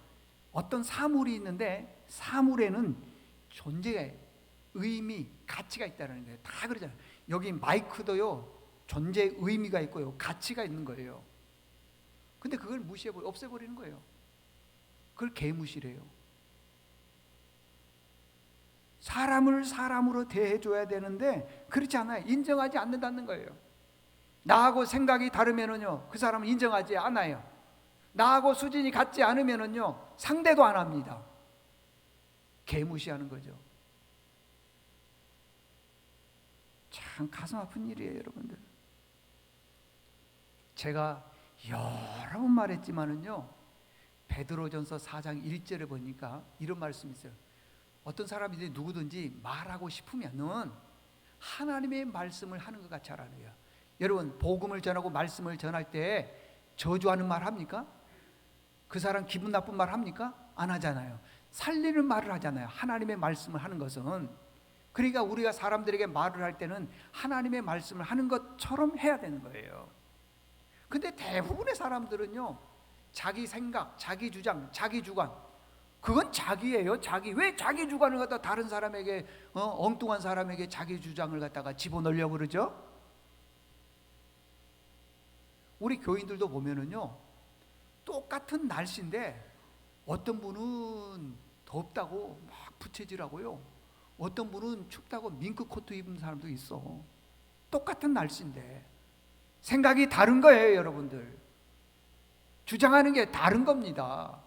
어떤 사물이 있는데 사물에는 존재의 의미, 가치가 있다는 거예요. 다 그러잖아요. 여기 마이크도요, 존재 의미가 있고요, 가치가 있는 거예요. 근데 그걸 무시해버려, 없애버리는 거예요. 그걸 개무시래요. 사람을 사람으로 대해줘야 되는데 그렇지 않아요. 인정하지 않는다는 거예요. 나하고 생각이 다르면은요, 그 사람은 인정하지 않아요. 나하고 수준이 같지 않으면은요, 상대도 안 합니다. 개무시하는 거죠. 참 가슴 아픈 일이에요, 여러분들. 제가 여러 번 말했지만은요, 베드로전서 4장 1절에 보니까 이런 말씀이 있어요. 어떤 사람이 누구든지 말하고 싶으면은 하나님의 말씀을 하는 것 같이 하라는 거예요. 여러분, 복음을 전하고 말씀을 전할 때 저주하는 말 합니까? 그 사람 기분 나쁜 말 합니까? 안 하잖아요. 살리는 말을 하잖아요. 하나님의 말씀을 하는 것은. 그러니까 우리가 사람들에게 말을 할 때는 하나님의 말씀을 하는 것처럼 해야 되는 거예요. 근데 대부분의 사람들은요, 자기 생각, 자기 주장, 자기 주관, 그건 자기예요. 자기. 왜 자기 주관을 갖다 다른 사람에게, 엉뚱한 사람에게 자기 주장을 갖다가 집어넣으려고 그러죠? 우리 교인들도 보면은요, 똑같은 날씨인데 어떤 분은 덥다고 막 부채질하고요, 어떤 분은 춥다고 밍크 코트 입은 사람도 있어. 똑같은 날씨인데 생각이 다른 거예요, 여러분들. 주장하는 게 다른 겁니다.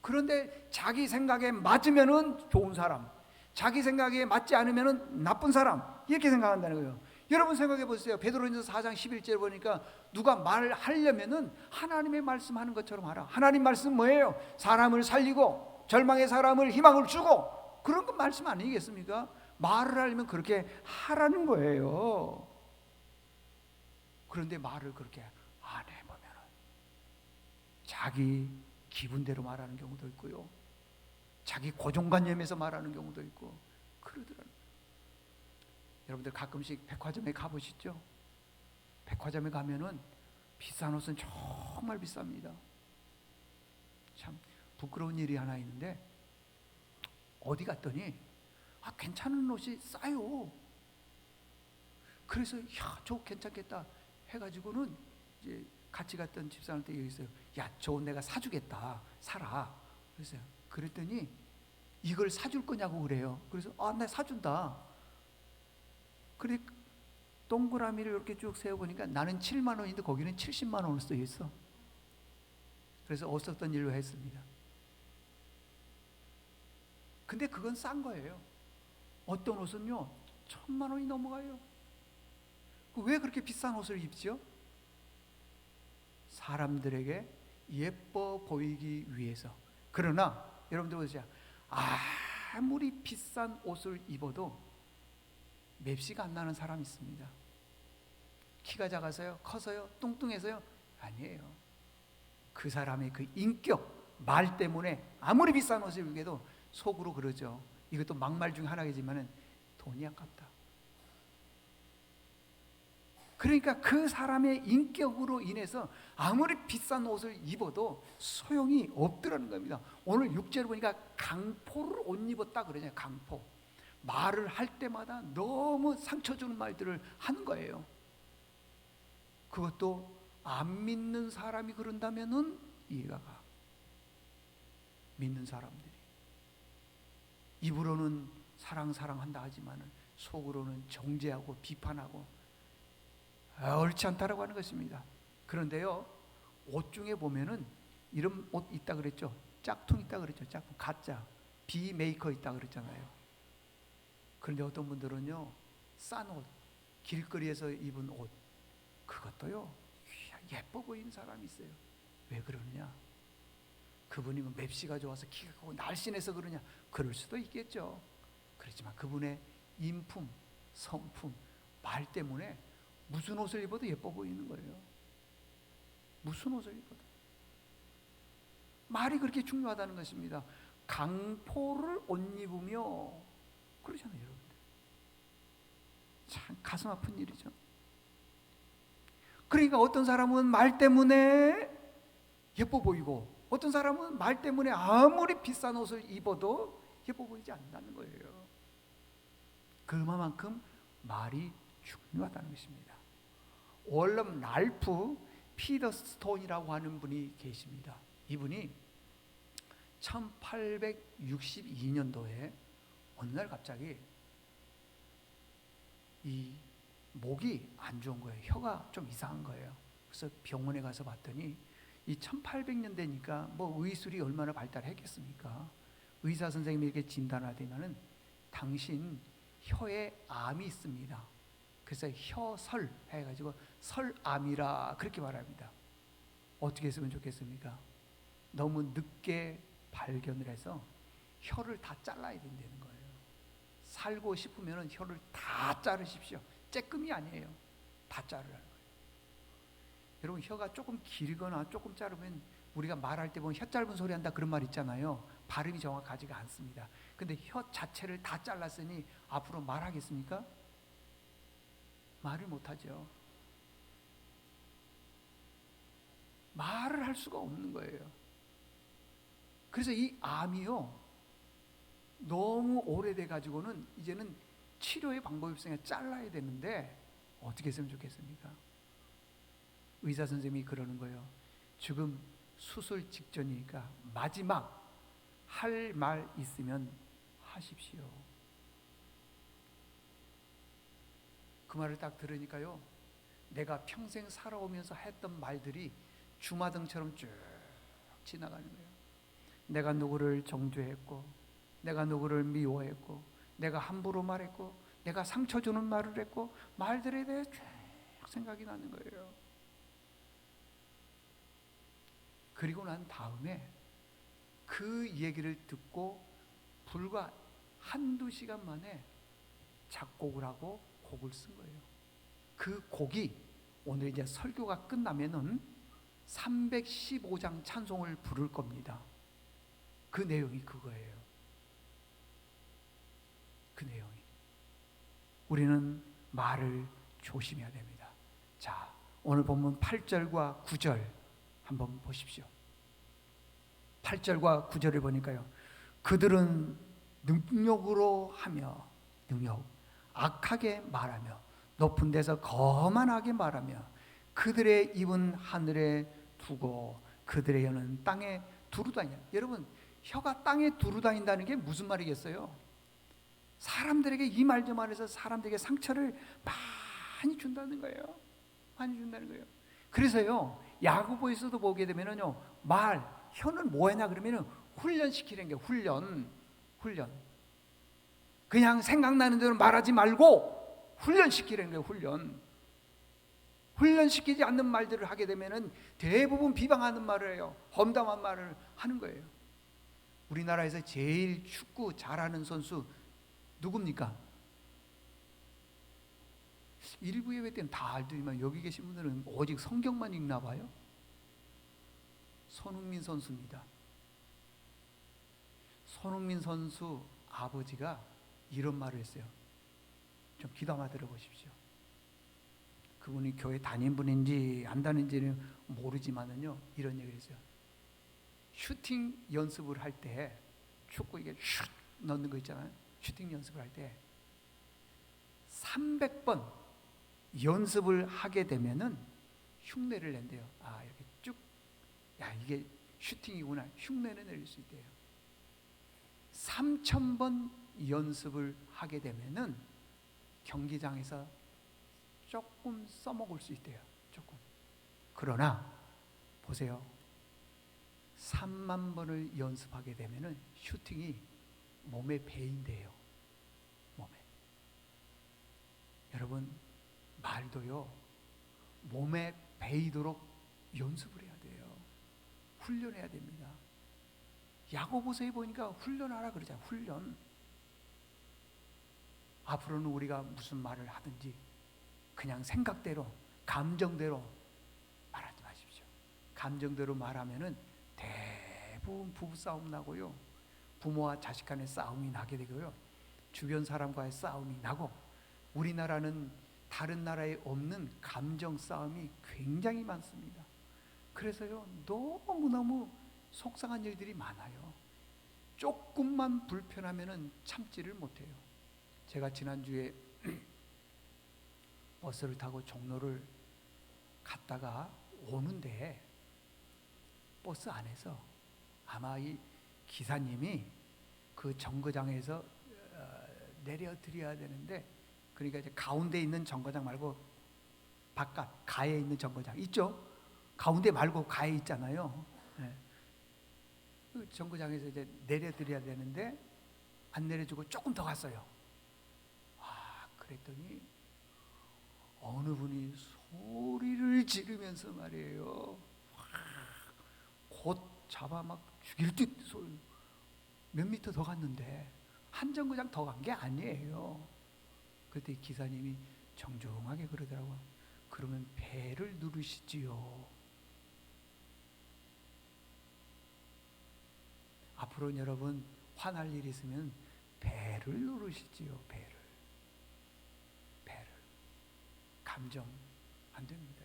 그런데 자기 생각에 맞으면은 좋은 사람, 자기 생각에 맞지 않으면은 나쁜 사람, 이렇게 생각한다는 거예요. 여러분 생각해 보세요. 베드로전서 4장 11절 보니까 누가 말을 하려면은 하나님의 말씀하는 것처럼 하라. 하나님 말씀 뭐예요? 사람을 살리고 절망의 사람을 희망을 주고, 그런 건 말씀 아니겠습니까? 말을 하려면 그렇게 하라는 거예요. 그런데 말을 그렇게 안 해보면 자기 기분대로 말하는 경우도 있고요, 자기 고정관념에서 말하는 경우도 있고 그러더라고요. 여러분들 가끔씩 백화점에 가보시죠? 백화점에 가면은 비싼 옷은 정말 비쌉니다. 참 부끄러운 일이 하나 있는데, 어디 갔더니 괜찮은 옷이 싸요. 그래서 야, 저거 괜찮겠다 해가지고는 이제 같이 갔던 집사람한테 얘기했어요. 야, 저거 내가 사주겠다, 사라. 그랬더니 이걸 사줄 거냐고 그래요. 그래서 나 사준다. 그래 동그라미를 이렇게 쭉 세어보니까 나는 7만 원인데 거기는 70만 원을 써 있어. 그래서 없었던 일로 했습니다. 근데 그건 싼 거예요. 어떤 옷은요 1,000만 원이 넘어가요. 왜 그렇게 비싼 옷을 입죠? 사람들에게 예뻐 보이기 위해서. 그러나 여러분들 보세요. 아무리 비싼 옷을 입어도 맵시가 안 나는 사람이 있습니다. 키가 작아서요? 커서요? 뚱뚱해서요? 아니에요. 그 사람의 그 인격, 말 때문에 아무리 비싼 옷을 입어도 속으로 그러죠. 이것도 막말 중 하나이지만은 돈이 아깝다. 그러니까 그 사람의 인격으로 인해서 아무리 비싼 옷을 입어도 소용이 없더라는 겁니다. 오늘 6절을 보니까 강포를 옷 입었다 그러잖아요. 강포. 말을 할 때마다 너무 상처 주는 말들을 하는 거예요. 그것도 안 믿는 사람이 그런다면은 이해가 가. 믿는 사람들이 입으로는 사랑한다 하지만은 속으로는 정죄하고 비판하고 옳지 않다라고 하는 것입니다. 그런데요, 옷 중에 보면은 이런 옷 있다 그랬죠. 짝퉁 있다 그랬죠. 짝퉁, 가짜, 비메이커 있다 그랬잖아요. 그런데 어떤 분들은요, 싼 옷, 길거리에서 입은 옷, 그것도요 예뻐 보이는 사람이 있어요. 왜 그러느냐? 그분이 뭐 맵시가 좋아서 키가 크고 날씬해서 그러냐? 그럴 수도 있겠죠. 그렇지만 그분의 인품, 성품, 말 때문에 무슨 옷을 입어도 예뻐 보이는 거예요. 무슨 옷을 입어도. 말이 그렇게 중요하다는 것입니다. 강포를 옷 입으며 그러잖아요, 여러분들. 참 가슴 아픈 일이죠. 그러니까 어떤 사람은 말 때문에 예뻐 보이고, 어떤 사람은 말 때문에 아무리 비싼 옷을 입어도 예뻐 보이지 않는다는 거예요. 그만큼 말이 중요하다는 것입니다. 월럼 랄프 피더스톤이라고 하는 분이 계십니다. 이분이 1862년도에 어느 날 갑자기 이 목이 안 좋은 거예요. 혀가 좀 이상한 거예요. 그래서 병원에 가서 봤더니 이 1800년대니까 뭐 의술이 얼마나 발달했겠습니까? 의사 선생님이 이렇게 진단하더니만은 당신 혀에 암이 있습니다. 그래서 혀설 해가지고 설암이라 그렇게 말합니다. 어떻게 했으면 좋겠습니까? 너무 늦게 발견을 해서 혀를 다 잘라야 된다는 거예요. 살고 싶으면 혀를 다 자르십시오. 쬐끔이 아니에요. 다 자르라는 거예요. 여러분, 혀가 조금 길거나 조금 자르면 우리가 말할 때 보면 혀 짧은 소리 한다 그런 말 있잖아요. 발음이 정확하지가 않습니다. 근데 혀 자체를 다 잘랐으니 앞으로 말하겠습니까? 말을 못하죠. 말을 할 수가 없는 거예요. 그래서 이 암이요, 너무 오래돼 가지고는 이제는 치료의 방법이 없으니까 잘라야 되는데 어떻게 했으면 좋겠습니까? 의사 선생님이 그러는 거예요. 지금 수술 직전이니까 마지막 할 말 있으면 하십시오. 그 말을 딱 들으니까요, 내가 평생 살아오면서 했던 말들이 주마등처럼 쭉 지나가는 거예요. 내가 누구를 정죄했고, 내가 누구를 미워했고, 내가 함부로 말했고, 내가 상처 주는 말을 했고, 말들에 대해 쭉 생각이 나는 거예요. 그리고 난 다음에 그 얘기를 듣고 불과 한두 시간 만에 작곡을 하고 곡을 쓴 거예요. 그 곡이 오늘 이제 설교가 끝나면은 315장 찬송을 부를 겁니다. 그 내용이 그거예요. 그 내용이. 우리는 말을 조심해야 됩니다. 자, 오늘 본문 8절과 9절 한번 보십시오. 8절과 9절을 보니까요, 그들은 능력으로 하며, 능력, 악하게 말하며, 높은 데서 거만하게 말하며, 그들의 입은 하늘에 두고 그들의 혀는 땅에 두루다니냐. 여러분, 혀가 땅에 두루다닌다는 게 무슨 말이겠어요? 사람들에게 이 말 저 말해서 사람들에게 상처를 많이 준다는 거예요. 많이 준다는 거예요. 그래서요, 야고보에서도 보게 되면은요, 혀는 뭐 했냐 그러면은 훈련시키는 게 훈련. 그냥 생각나는 대로 말하지 말고 훈련시키는 게 훈련. 훈련시키지 않는 말들을 하게 되면은 대부분 비방하는 말을 해요. 험담한 말을 하는 거예요. 우리나라에서 제일 축구 잘하는 선수 누굽니까? 일부 예배 때는 다 알더니만 여기 계신 분들은 오직 성경만 읽나 봐요. 손흥민 선수입니다. 손흥민 선수 아버지가 이런 말을 했어요. 좀 귀담아 들어보십시오. 그분이 교회 다닌 분인지 안 다닌지는 모르지만은요, 이런 얘기를 했어요. 슈팅 연습을 할 때, 축구 이게 슛 넣는 거 있잖아요. 슈팅 연습을 할 때 300번 연습을 하게 되면은 흉내를 낸대요. 아, 이렇게 쭉, 야, 이게 슈팅이구나. 흉내를 낼 수 있대요. 3000번 연습을 하게 되면은 경기장에서 조금 써먹을 수 있대요. 조금. 그러나 보세요. 3만 번을 연습하게 되면은 슈팅이 몸에 배인대요. 몸에. 여러분, 말도요, 몸에 배이도록 연습을 해야 돼요. 훈련해야 됩니다. 야고보서에 보니까 훈련하라 그러잖아요. 훈련. 앞으로는 우리가 무슨 말을 하든지 그냥 생각대로, 감정대로 말하지 마십시오. 감정대로 말하면은 대부분 부부싸움 나고요, 부모와 자식 간의 싸움이 나게 되고요, 주변 사람과의 싸움이 나고, 우리나라는 다른 나라에 없는 감정 싸움이 굉장히 많습니다. 그래서요, 너무너무 속상한 일들이 많아요. 조금만 불편하면은 참지를 못해요. 제가 지난주에 버스를 타고 종로를 갔다가 오는데 버스 안에서 아마 이 기사님이 그 정거장에서 내려드려야 되는데, 그러니까 이제 가운데 있는 정거장 말고 바깥 가에 있는 정거장 있죠? 가운데 말고 가에 있잖아요. 네. 그 정거장에서 이제 내려드려야 되는데 안 내려주고 조금 더 갔어요. 그랬더니 어느 분이 소리를 지르면서 말이에요. 곧 잡아 막 죽일 듯 소리. 몇 미터 더 갔는데 한 정거장 더 간 게 아니에요. 그때 기사님이 정중하게 그러더라고요. 그러면 배를 누르시지요. 앞으로 여러분 화날 일 있으면 배를 누르시지요. 배를. 감정 안 됩니다.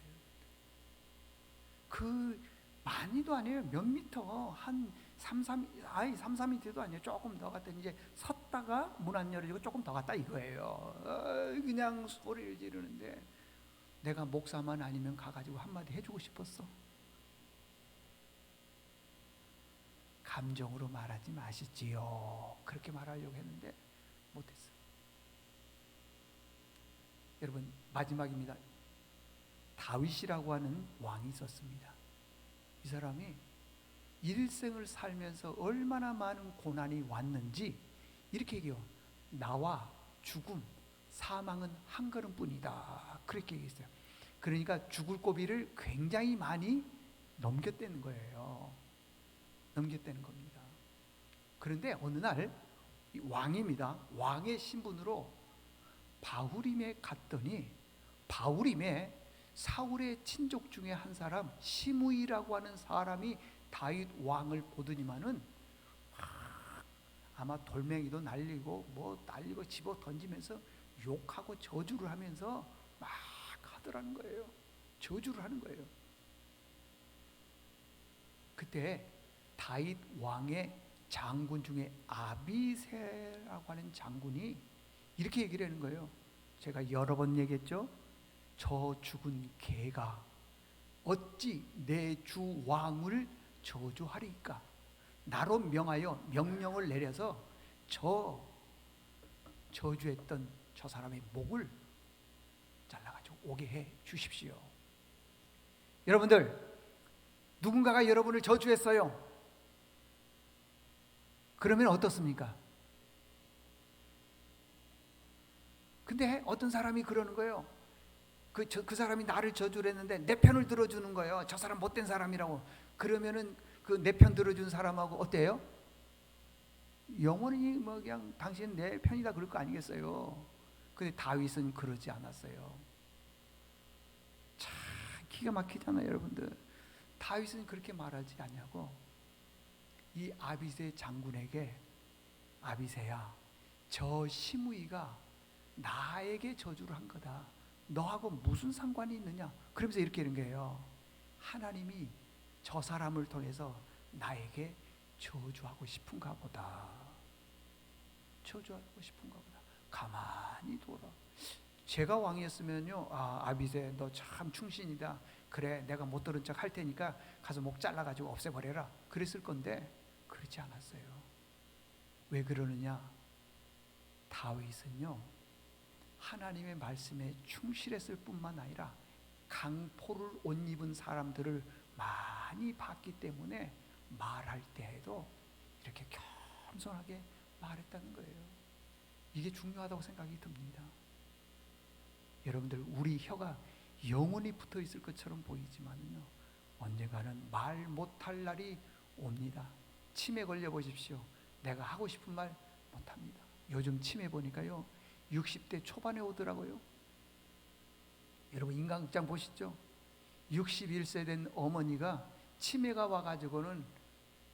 그 많이도 아니에요. 몇 미터, 한 3-4미터도 아니에요. 조금 더 갔더니 이제 섰다가 문 안 열어지고 조금 더 갔다 이거예요. 그냥 소리를 지르는데 내가 목사만 아니면 가가지고 한마디 해주고 싶었어. 감정으로 말하지 마시지요. 그렇게 말하려고 했는데 못했어. 여러분 마지막입니다. 다윗이라고 하는 왕이 있었습니다. 이 사람이 일생을 살면서 얼마나 많은 고난이 왔는지 이렇게 얘기해요. 나와 죽음, 사망은 한 걸음뿐이다. 그렇게 얘기했어요. 그러니까 죽을 고비를 굉장히 많이 넘겼다는 거예요. 넘겼다는 겁니다. 그런데 어느 날 왕입니다. 왕의 신분으로 바후림에 갔더니 바후림에 사울의 친족 중에 한 사람 시므이라고 하는 사람이 다윗 왕을 보더니만은 아마 돌멩이도 날리고 뭐 날리고 집어 던지면서 욕하고 저주를 하면서 막 하더라는 거예요. 저주를 하는 거예요. 그때 다윗 왕의 장군 중에 아비새라고 하는 장군이 이렇게 얘기를 하는 거예요. 제가 여러 번 얘기했죠. 저 죽은 개가 어찌 내 주 왕을 저주하리까? 나로 명하여 명령을 내려서 저 저주했던 저 사람의 목을 잘라가지고 오게 해 주십시오. 여러분들, 누군가가 여러분을 저주했어요. 그러면 어떻습니까? 근데 어떤 사람이 그러는 거예요. 그 사람이 나를 저주를 했는데 내 편을 들어주는 거예요. 저 사람 못된 사람이라고. 그러면은 그 내 편 들어준 사람하고 어때요? 영원히 뭐 그냥 당신 내 편이다 그럴 거 아니겠어요? 근데 다윗은 그러지 않았어요. 참 기가 막히잖아요, 여러분들. 다윗은 그렇게 말하지 않냐고. 이 아비새 장군에게, 아비새야, 저 시므이가 나에게 저주를 한 거다. 너하고 무슨 상관이 있느냐? 그러면서 이렇게 이런 거예요. 하나님이 저 사람을 통해서 나에게 저주하고 싶은가 보다. 저주하고 싶은가 보다. 가만히 둬라. 제가 왕이었으면요, 아비새 너 참 충신이다. 그래, 내가 못 들은 척 할 테니까 가서 목 잘라가지고 없애버려라. 그랬을 건데 그렇지 않았어요. 왜 그러느냐? 다윗은요, 하나님의 말씀에 충실했을 뿐만 아니라 강포를 옷 입은 사람들을 많이 봤기 때문에 말할 때에도 이렇게 겸손하게 말했다는 거예요. 이게 중요하다고 생각이 듭니다. 여러분들, 우리 혀가 영원히 붙어 있을 것처럼 보이지만요, 언젠가는 말 못할 날이 옵니다. 치매 걸려 보십시오. 내가 하고 싶은 말 못합니다. 요즘 치매 보니까요 60대 초반에 오더라고요. 여러분 인간극장 보시죠. 61세 된 어머니가 치매가 와가지고는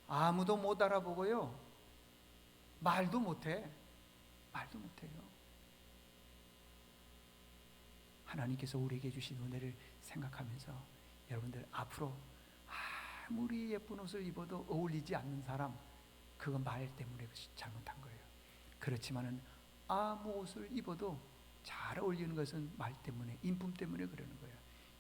아무도 못 알아보고요, 말도 못해요. 하나님께서 우리에게 주신 은혜를 생각하면서 여러분들 앞으로 아무리 예쁜 옷을 입어도 어울리지 않는 사람, 그건 말 때문에 잘못한 거예요. 그렇지만은 아무 옷을 입어도 잘 어울리는 것은 말 때문에, 인품 때문에 그러는 거예요.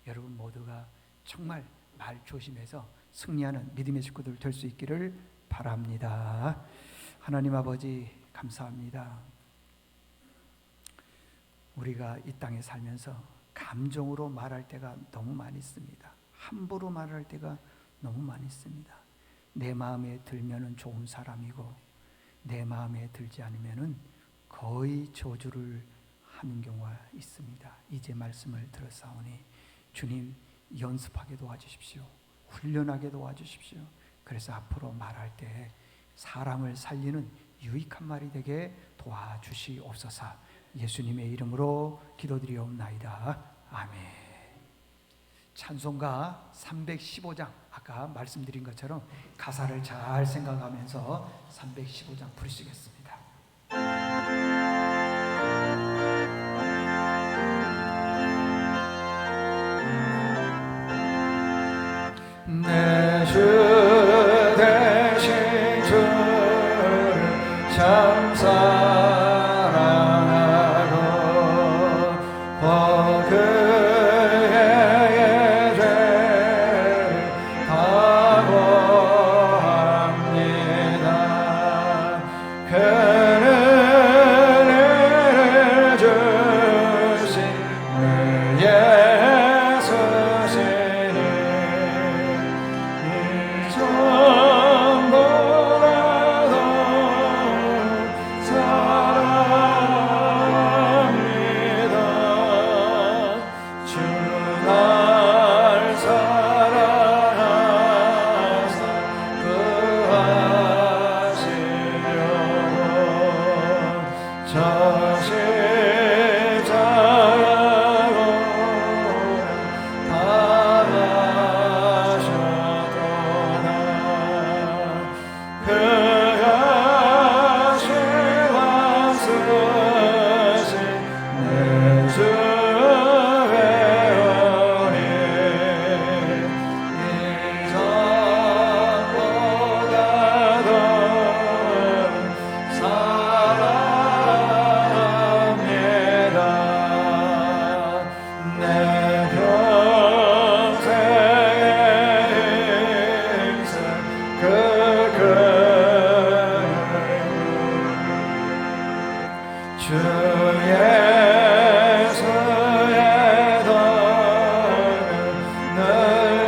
여러분 모두가 정말 말 조심해서 승리하는 믿음의 식구들 될 수 있기를 바랍니다. 하나님 아버지 감사합니다. 우리가 이 땅에 살면서 감정으로 말할 때가 너무 많이 있습니다. 함부로 말할 때가 너무 많이 있습니다. 내 마음에 들면은 좋은 사람이고 내 마음에 들지 않으면은 거의 저주를 하는 경우가 있습니다. 이제 말씀을 들었사오니 주님 연습하게 도와주십시오. 훈련하게 도와주십시오. 그래서 앞으로 말할 때 사람을 살리는 유익한 말이 되게 도와주시옵소서. 예수님의 이름으로 기도드리옵나이다. 아멘. 찬송가 315장 아까 말씀드린 것처럼 가사를 잘 생각하면서 315장 부르시겠습니다. 내 주 대신 주를 참 사랑하고 그의 죄를 각오합니다. 그는 은혜를 주신 그 예수시니 전보다도 사랑합니다. 주 날 사랑하사 구하시려고 저 십자가로 당하셨도다. 그가 죄와 쓰신 내 주 회오니 이전보다도 사랑합니다. 내 평생의 인생 그 주 예수의 덕은 늘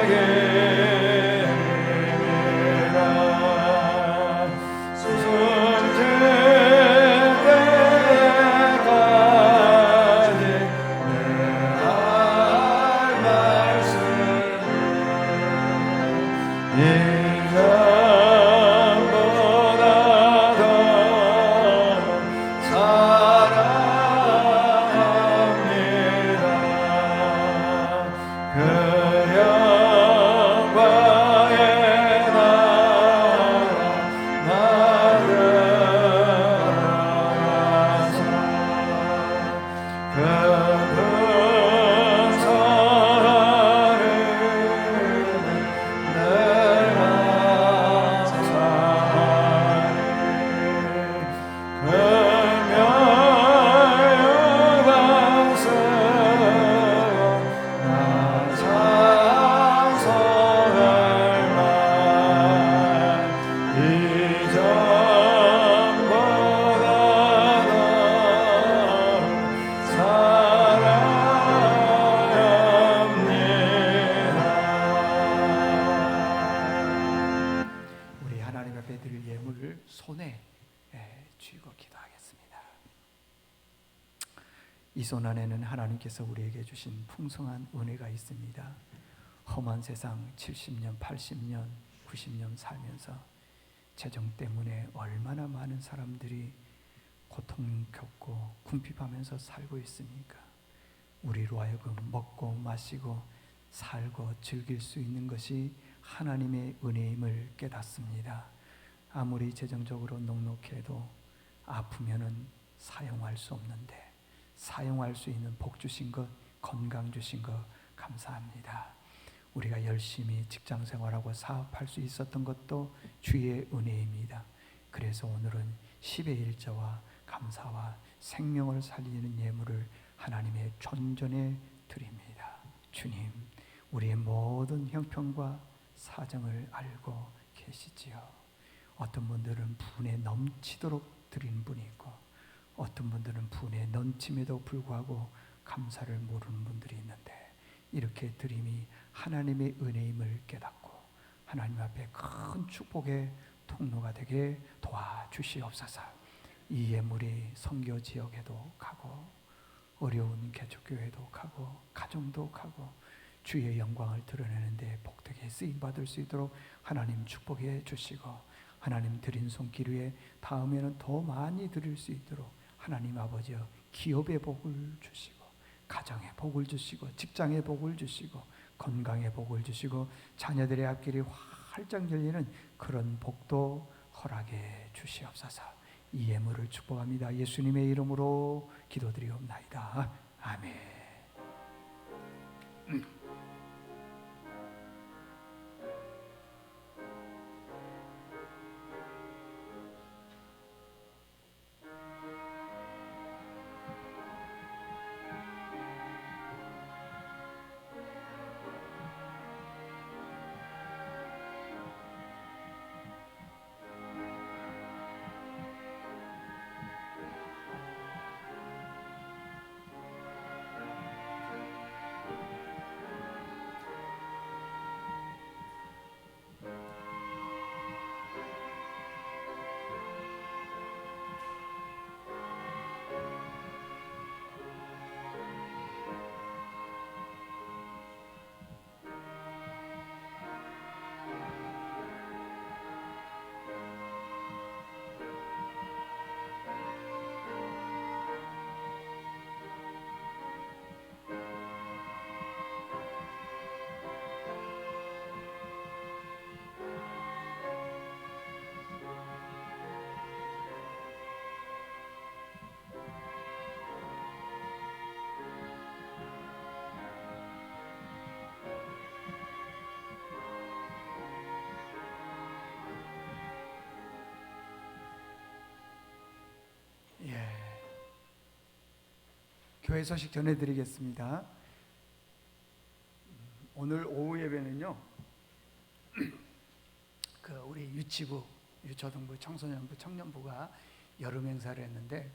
기립니다. 숨질 때까지 내 할 말씀 이전보다도 사랑합니다. 그 영광의 나라 나를 알아서 그 풍성하를 내가 사하리. 금명의 방스러워 나 찬송할 말 이전보다도 사랑합니다. 우리 하나님 앞에 드릴 예물을 손에 쥐고 기도하겠습니다. 이 손 안에는 하나님께서 우리에게 주신 풍성한 은혜가 있습니다. 험한 세상 70년, 80년, 90년 살면서 재정 때문에 얼마나 많은 사람들이 고통 겪고 궁핍하면서 살고 있습니까? 우리로 하여금 먹고 마시고 살고 즐길 수 있는 것이 하나님의 은혜임을 깨닫습니다. 아무리 재정적으로 넉넉해도 아프면은 사용할 수 없는데 사용할 수 있는 복 주신 것, 건강 주신 것 감사합니다. 우리가 열심히 직장 생활하고 사업할 수 있었던 것도 주의 은혜입니다. 그래서 오늘은 10의 1자와 감사와 생명을 살리는 예물을 하나님의 존전에 드립니다. 주님, 우리의 모든 형편과 사정을 알고 계시지요. 어떤 분들은 분에 넘치도록 드리는 분이 있고, 어떤 분들은 분에 넘침에도 불구하고 감사를 모르는 분들이 있는데, 이렇게 드림이 하나님의 은혜임을 깨닫고 하나님 앞에 큰 축복의 통로가 되게 도와주시옵소서. 이 예물이 선교 지역에도 가고 어려운 개척교회도 가고 가정도 가고 주의 영광을 드러내는데 복되게 쓰임받을 수 있도록 하나님 축복해 주시고, 하나님 드린 손길 위에 다음에는 더 많이 드릴 수 있도록 하나님 아버지여 기업의 복을 주시고, 가정의 복을 주시고, 직장의 복을 주시고, 건강의 복을 주시고, 자녀들의 앞길이 활짝 열리는 그런 복도 허락해 주시옵소서. 이 예물을 축복합니다. 예수님의 이름으로 기도드리옵나이다. 아멘. 교회 소식 전해드리겠습니다. 오늘 오후 예배는요, 우리 유치부, 유초등부, 청소년부, 청년부가 여름 행사를 했는데,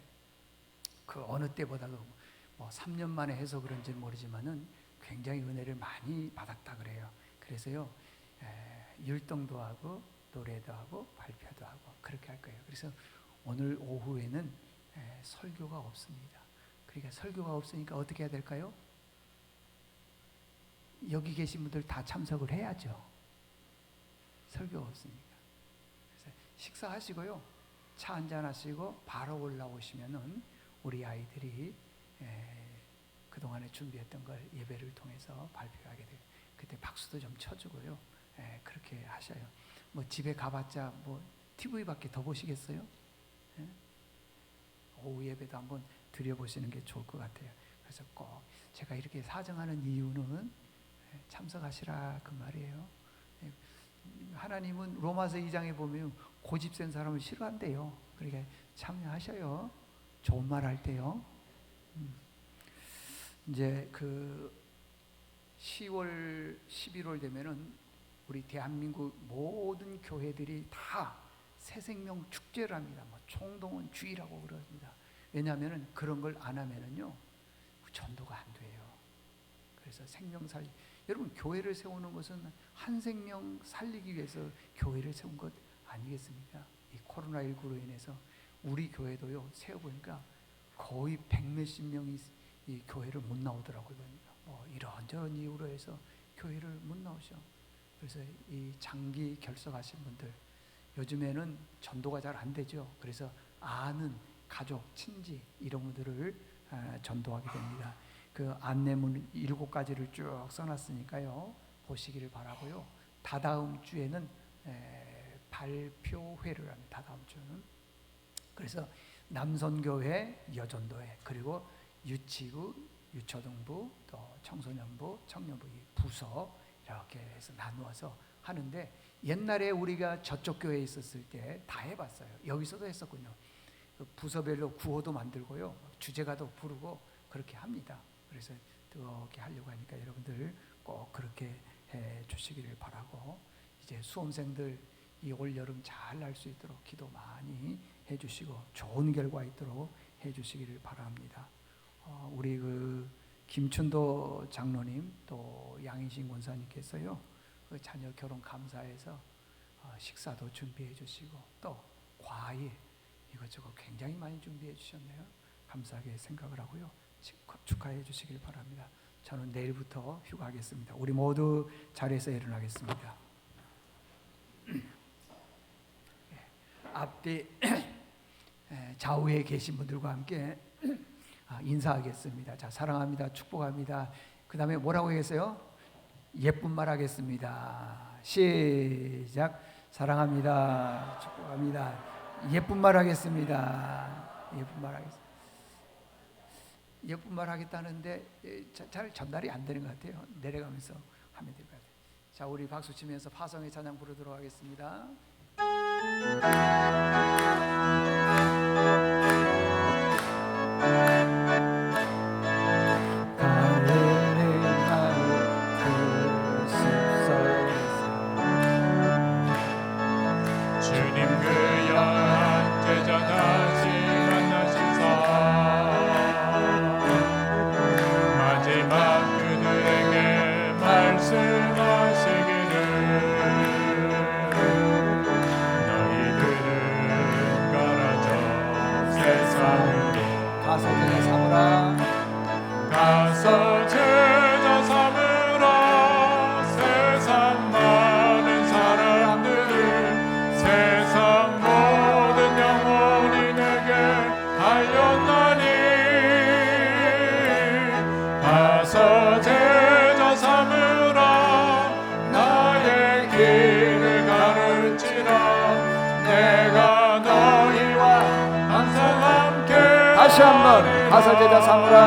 어느 때보다도 3년 만에 해서 그런지 모르지만은 굉장히 은혜를 많이 받았다 그래요. 그래서요, 율동도 하고 노래도 하고 발표도 하고 그렇게 할 거예요. 그래서 오늘 오후에는 설교가 없습니다. 그러니까 설교가 없으니까 어떻게 해야 될까요? 여기 계신 분들 다 참석을 해야죠. 설교가 없으니까. 그래서 식사하시고요, 차 한잔 하시고 바로 올라오시면은 우리 아이들이 그동안에 준비했던 걸 예배를 통해서 발표하게 돼요. 그때 박수도 좀 쳐주고요. 그렇게 하셔요. 집에 가봤자 TV밖에 더 보시겠어요? 오후 예배도 한번 드려보시는 게 좋을 것 같아요. 그래서 꼭 제가 이렇게 사정하는 이유는 참석하시라 그 말이에요. 하나님은 로마서 2장에 보면 고집센 사람을 싫어한대요. 그러니까 참여하셔요. 좋은 말 할 때요. 이제 10월, 11월 되면은 우리 대한민국 모든 교회들이 다 새생명 축제를 합니다. 총동원 주의라고 그럽니다. 왜냐하면은 그런 걸 안 하면은요, 전도가 안 돼요. 그래서 생명 살리. 여러분, 교회를 세우는 것은 한 생명 살리기 위해서 교회를 세운 것 아니겠습니까? 이 코로나19로 인해서 우리 교회도요, 세워보니까 거의 100몇십 명이 이 교회를 못 나오더라고요. 이런저런 이유로 해서 교회를 못 나오셔. 그래서 이 장기 결석하신 분들, 요즘에는 전도가 잘 안 되죠. 그래서 아는 가족, 친지 이런 분들을 전도하게 됩니다. 그 안내문 7가지를 쭉 써놨으니까요, 보시기를 바라고요. 다다음 주에는 발표회를 합니다. 다다음 주는. 그래서 남선교회, 여전도회, 그리고 유치부, 유초등부, 또 청소년부, 청년부 부서 이렇게 해서 나누어서 하는데, 옛날에 우리가 저쪽 교회에 있었을 때 다 해봤어요. 여기서도 했었군요. 부서별로 구호도 만들고요, 주제가도 부르고 그렇게 합니다. 그래서 뜨겁게 하려고 하니까 여러분들 꼭 그렇게 해 주시기를 바라고, 이제 수험생들 이 올 여름 잘 날 수 있도록 기도 많이 해 주시고 좋은 결과 있도록 해 주시기를 바랍니다. 우리 그 김춘도 장로님 또 양희신 권사님께서요, 그 자녀 결혼 감사해서 식사도 준비해 주시고 또 과일 이것저것 굉장히 많이 준비해 주셨네요. 감사하게 생각을 하고요, 축하해 주시길 바랍니다. 저는 내일부터 휴가하겠습니다. 우리 모두 자리에서 일어나겠습니다. 앞뒤 좌우에 계신 분들과 함께 인사하겠습니다. 자, 사랑합니다. 축복합니다. 그 다음에 뭐라고 하겠어요? 예쁜 말 하겠습니다. 시작. 사랑합니다. 축복합니다. 예쁜 말 하겠습니다. 예쁜 말 하겠습니다. 예쁜 말 하겠다는데 잘 전달이 안 되는 것 같아요. 내려가면서 하면 될 것 같아요. 자, 우리 박수 치면서 파성의 찬양 부르도록 하겠습니다. 주님 그 영한 제자 다시 만나신사 마지막 그들에게 말씀하시기를 너희들은 가라져 세상으로 가서 제자 삼으라. 가서 제자 삼으라. 세상 많은 사람들을 세상 모든 영혼이 내게 알렸나니 가서 제자 삼으라. 나의 길을 가르치라. 내가 너희와 항상 함께 다시 한번 가서 제자 삼으라.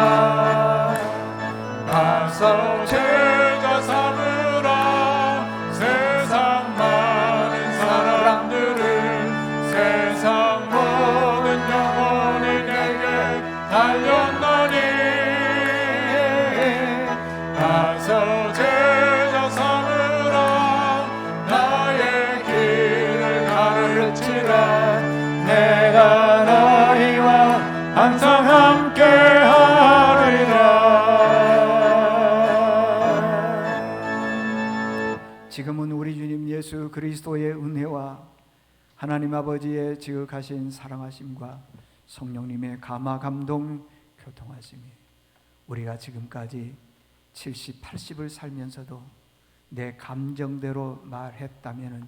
가서 제자 삼으라. 세상 많은 사람들을 세상 모든 영혼이 내게 달렸나니 가서 제자 삼으라. 나의 길을 가르치라. 내가 너희와 항상 함께 하리라. 지금은 우리 주님 예수 그리스도의 은혜와 하나님 아버지의 지극하신 사랑하심과 성령님의 감화 감동 교통하심이 우리가 지금까지 70, 80을 살면서도 내 감정대로 말했다면은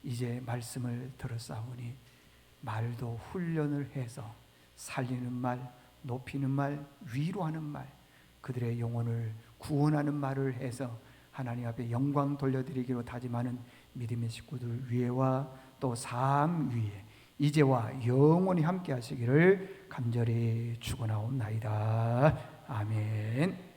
이제 말씀을 들었사오니 말도 훈련을 해서 살리는 말, 높이는 말, 위로하는 말, 그들의 영혼을 구원하는 말을 해서 하나님 앞에 영광 돌려드리기로 다짐하는 믿음의 식구들 위에와 또 삶 위에 이제와 영원히 함께 하시기를 간절히 축원하옵나이다. 아멘.